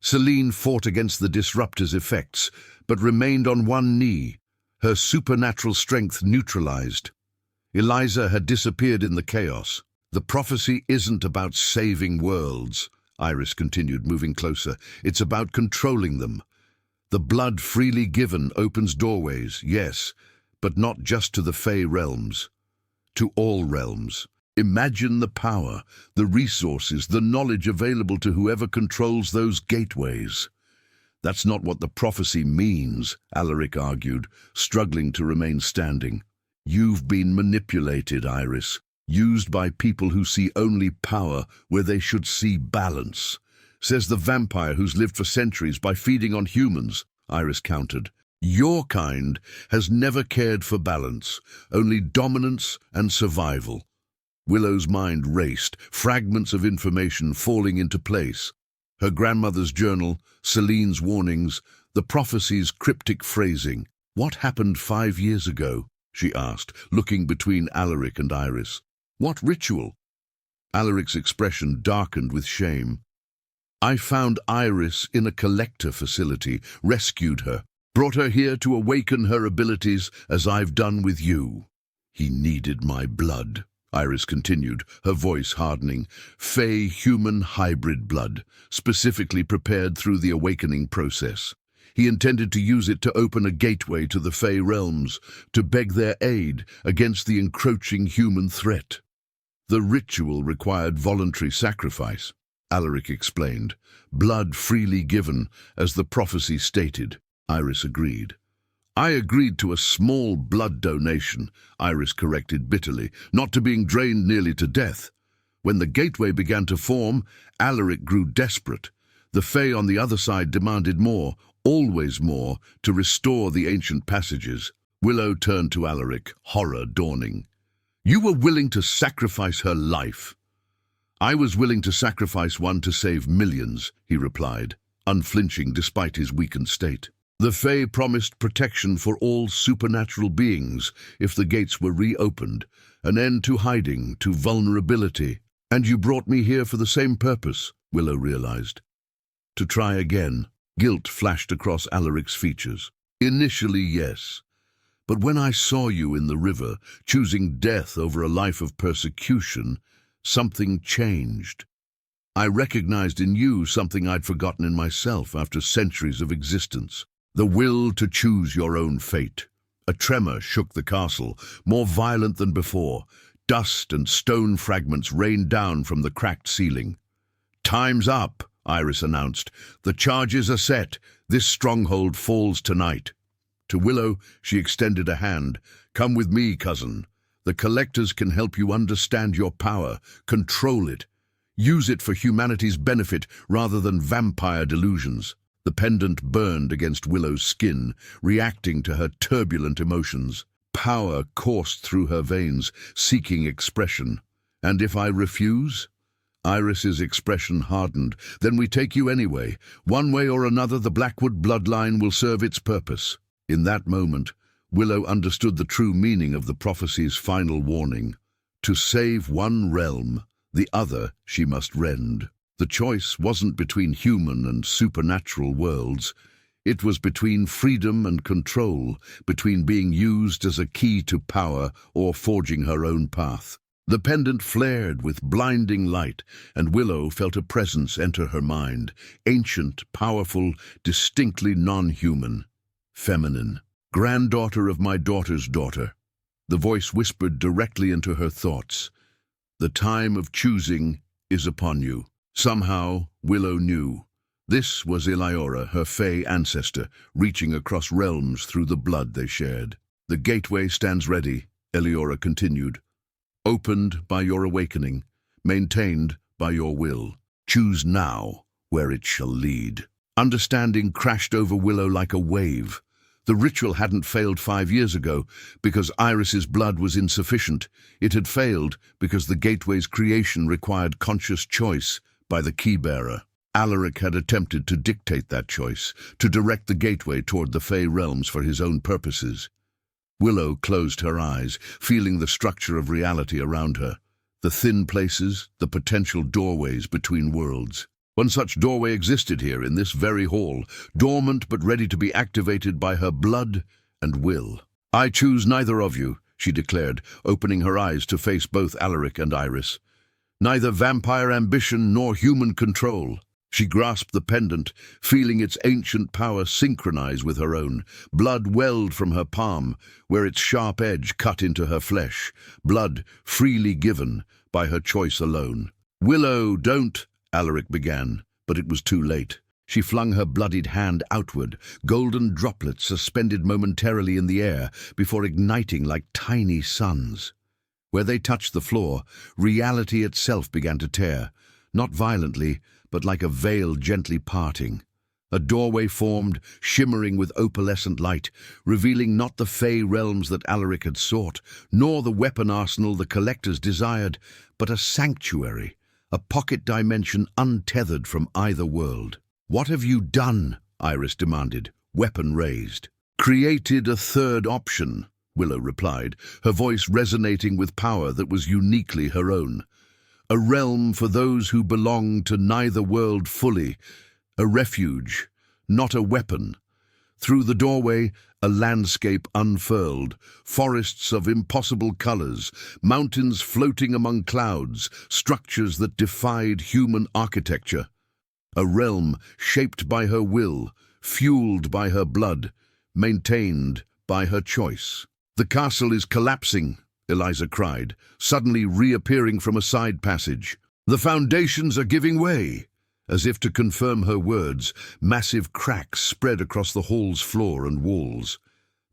Celine fought against the disruptor's effects, but remained on one knee, her supernatural strength neutralized. Eliza had disappeared in the chaos. "The prophecy isn't about saving worlds," Iris continued, moving closer. "It's about controlling them. The blood freely given opens doorways, yes, but not just to the Fey realms. To all realms. Imagine the power, the resources, the knowledge available to whoever controls those gateways." "That's not what the prophecy means," Alaric argued, struggling to remain standing. "You've been manipulated, Iris, used by people who see only power where they should see balance. Says the vampire who's lived for centuries by feeding on humans," Iris countered. "Your kind has never cared for balance, only dominance and survival." Willow's mind raced, fragments of information falling into place. Her grandmother's journal, Celine's warnings, the prophecy's cryptic phrasing. "What happened 5 years ago?" she asked, looking between Alaric and Iris. "What ritual?" Alaric's expression darkened with shame. "I found Iris in a collector facility, rescued her, brought her here to awaken her abilities as I've done with you." "He needed my blood," Iris continued, her voice hardening. "Fey-human hybrid blood, specifically prepared through the awakening process. He intended to use it to open a gateway to the Fey realms, to beg their aid against the encroaching human threat." "The ritual required voluntary sacrifice," Alaric explained. "Blood freely given, as the prophecy stated." Iris agreed. "I agreed to a small blood donation," Iris corrected bitterly, "not to being drained nearly to death. When the gateway began to form, Alaric grew desperate. The Fey on the other side demanded more, always more, to restore the ancient passages." Willow turned to Alaric, horror dawning. "You were willing to sacrifice her life." "I was willing to sacrifice one to save millions," he replied, unflinching despite his weakened state. "The Fae promised protection for all supernatural beings if the gates were reopened, an end to hiding, to vulnerability. And you brought me here for the same purpose," Willow realized. "To try again." Guilt flashed across Alaric's features. "Initially, yes. But when I saw you in the river, choosing death over a life of persecution, something changed. I recognized in you something I'd forgotten in myself after centuries of existence. The will to choose your own fate." A tremor shook the castle, more violent than before. Dust and stone fragments rained down from the cracked ceiling. "Time's up," Iris announced. "The charges are set. This stronghold falls tonight." To Willow, she extended a hand. "Come with me, cousin. The collectors can help you understand your power, control it. Use it for humanity's benefit rather than vampire delusions." The pendant burned against Willow's skin, reacting to her turbulent emotions. Power coursed through her veins, seeking expression. "And if I refuse?" Iris's expression hardened. Then we take you anyway. One way or another, the Blackwood bloodline will serve its purpose. In that moment, Willow understood the true meaning of the prophecy's final warning. To save one realm, the other she must rend. The choice wasn't between human and supernatural worlds. It was between freedom and control, between being used as a key to power or forging her own path. The pendant flared with blinding light, and Willow felt a presence enter her mind, ancient, powerful, distinctly non-human, feminine. Granddaughter of my daughter's daughter. The voice whispered directly into her thoughts. The time of choosing is upon you. Somehow, Willow knew. This was Eliora, her Fey ancestor, reaching across realms through the blood they shared. The gateway stands ready, Eliora continued. Opened by your awakening, maintained by your will. Choose now where it shall lead. Understanding crashed over Willow like a wave. The ritual hadn't failed 5 years ago because Iris's blood was insufficient. It had failed because the gateway's creation required conscious choice by the key-bearer. Alaric had attempted to dictate that choice, to direct the gateway toward the Fey realms for his own purposes. Willow closed her eyes, feeling the structure of reality around her. The thin places, the potential doorways between worlds. One such doorway existed here in this very hall, dormant but ready to be activated by her blood and will. I choose neither of you, she declared, opening her eyes to face both Alaric and Iris. Neither vampire ambition nor human control. She grasped the pendant, feeling its ancient power synchronize with her own. Blood welled from her palm, where its sharp edge cut into her flesh. Blood freely given by her choice alone. Willow, don't, Alaric began, but it was too late. She flung her bloodied hand outward, golden droplets suspended momentarily in the air before igniting like tiny suns. Where they touched the floor, reality itself began to tear, not violently, but like a veil gently parting. A doorway formed, shimmering with opalescent light, revealing not the Fey realms that Alaric had sought, nor the weapon arsenal the collectors desired, but a sanctuary, a pocket dimension untethered from either world. What have you done? Iris demanded, weapon raised. Created a third option, Willow replied, her voice resonating with power that was uniquely her own. A realm for those who belong to neither world fully, a refuge, not a weapon. Through the doorway, a landscape unfurled, forests of impossible colors, mountains floating among clouds, structures that defied human architecture. A realm shaped by her will, fueled by her blood, maintained by her choice. The castle is collapsing, Eliza cried, suddenly reappearing from a side passage. The foundations are giving way. As if to confirm her words, massive cracks spread across the hall's floor and walls.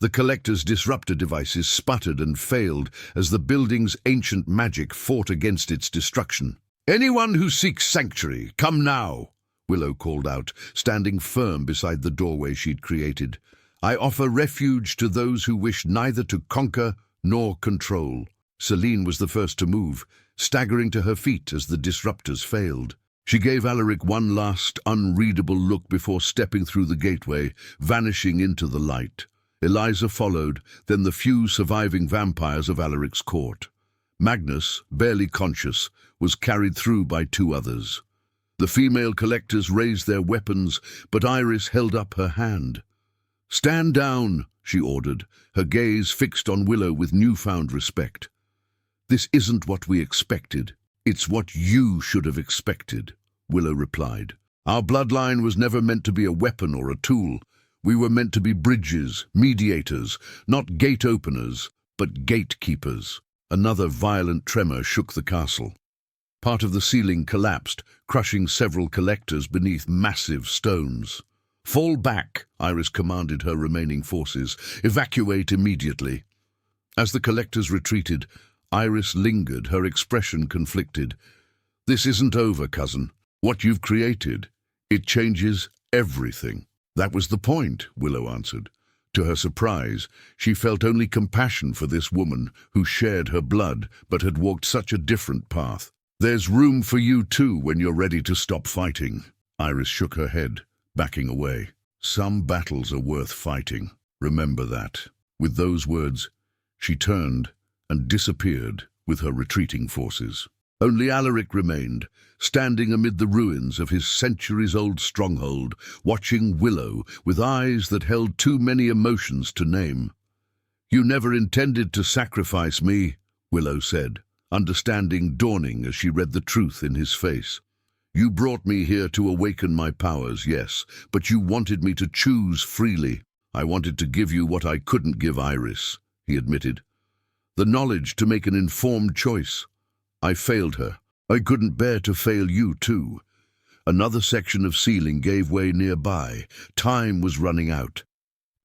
The collector's disruptor devices sputtered and failed as the building's ancient magic fought against its destruction. Anyone who seeks sanctuary, come now, Willow called out, standing firm beside the doorway she'd created. I offer refuge to those who wish neither to conquer nor control. Celine was the first to move, staggering to her feet as the disruptors failed. She gave Alaric one last, unreadable look before stepping through the gateway, vanishing into the light. Eliza followed, then the few surviving vampires of Alaric's court. Magnus, barely conscious, was carried through by 2 others. The female collectors raised their weapons, but Iris held up her hand. "Stand down," she ordered, her gaze fixed on Willow with newfound respect. "This isn't what we expected. It's what you should have expected," Willow replied. "Our bloodline was never meant to be a weapon or a tool. We were meant to be bridges, mediators, not gate openers, but gatekeepers." Another violent tremor shook the castle. Part of the ceiling collapsed, crushing several collectors beneath massive stones. "Fall back," Iris commanded her remaining forces. "Evacuate immediately." As the collectors retreated, Iris lingered, her expression conflicted. "This isn't over, cousin. What you've created, it changes everything." "That was the point," Willow answered. To her surprise, she felt only compassion for this woman who shared her blood but had walked such a different path. There's room for you too when you're ready to stop fighting. Iris shook her head, backing away. Some battles are worth fighting. Remember that. With those words, she turned and disappeared with her retreating forces. Only Alaric remained, standing amid the ruins of his centuries-old stronghold, watching Willow with eyes that held too many emotions to name. "You never intended to sacrifice me," Willow said, understanding dawning as she read the truth in his face. "You brought me here to awaken my powers, yes, but you wanted me to choose freely. I wanted to give you what I couldn't give Iris," he admitted. "The knowledge to make an informed choice. I failed her. I couldn't bear to fail you too." Another section of ceiling gave way nearby. Time was running out.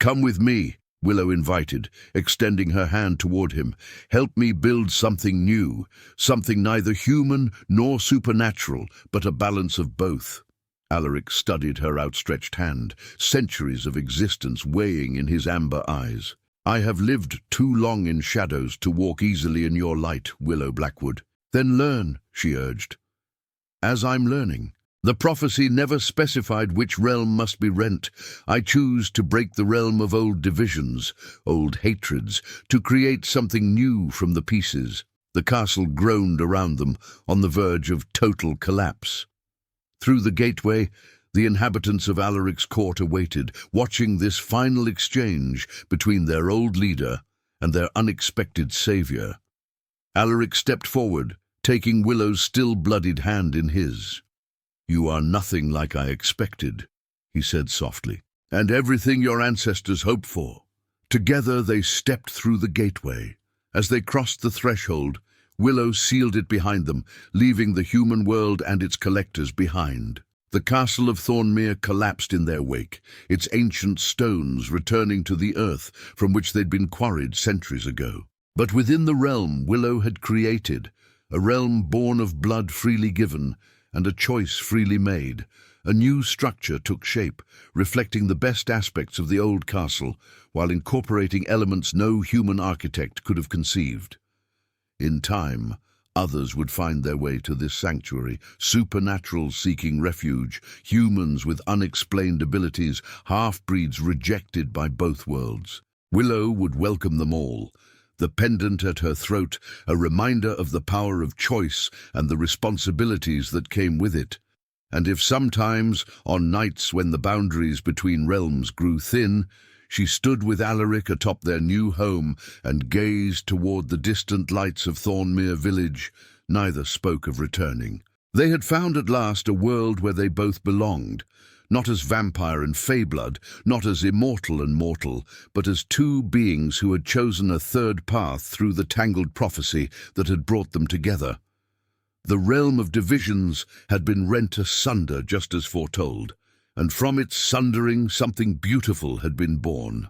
"Come with me," Willow invited, extending her hand toward him. "Help me build something new, something neither human nor supernatural, but a balance of both." Alaric studied her outstretched hand, centuries of existence weighing in his amber eyes. "I have lived too long in shadows to walk easily in your light, Willow Blackwood." "Then learn," she urged. "As I'm learning. The prophecy never specified which realm must be rent. I choose to break the realm of old divisions, old hatreds, to create something new from the pieces." The castle groaned around them, on the verge of total collapse. Through the gateway, the inhabitants of Alaric's court awaited, watching this final exchange between their old leader and their unexpected savior. Alaric stepped forward, taking Willow's still-bloodied hand in his. "You are nothing like I expected," he said softly, "and everything your ancestors hoped for." Together they stepped through the gateway. As they crossed the threshold, Willow sealed it behind them, leaving the human world and its collectors behind. The castle of Thornmere collapsed in their wake, its ancient stones returning to the earth from which they'd been quarried centuries ago. But within the realm Willow had created, a realm born of blood freely given and a choice freely made, a new structure took shape, reflecting the best aspects of the old castle while incorporating elements no human architect could have conceived. In time, others would find their way to this sanctuary, supernaturals seeking refuge, humans with unexplained abilities, half-breeds rejected by both worlds. Willow would welcome them all, the pendant at her throat, a reminder of the power of choice and the responsibilities that came with it. And if sometimes, on nights when the boundaries between realms grew thin, she stood with Alaric atop their new home and gazed toward the distant lights of Thornmere village, neither spoke of returning. They had found at last a world where they both belonged, not as vampire and fey-blood, not as immortal and mortal, but as two beings who had chosen a third path through the tangled prophecy that had brought them together. The realm of divisions had been rent asunder just as foretold, and from its sundering something beautiful had been born.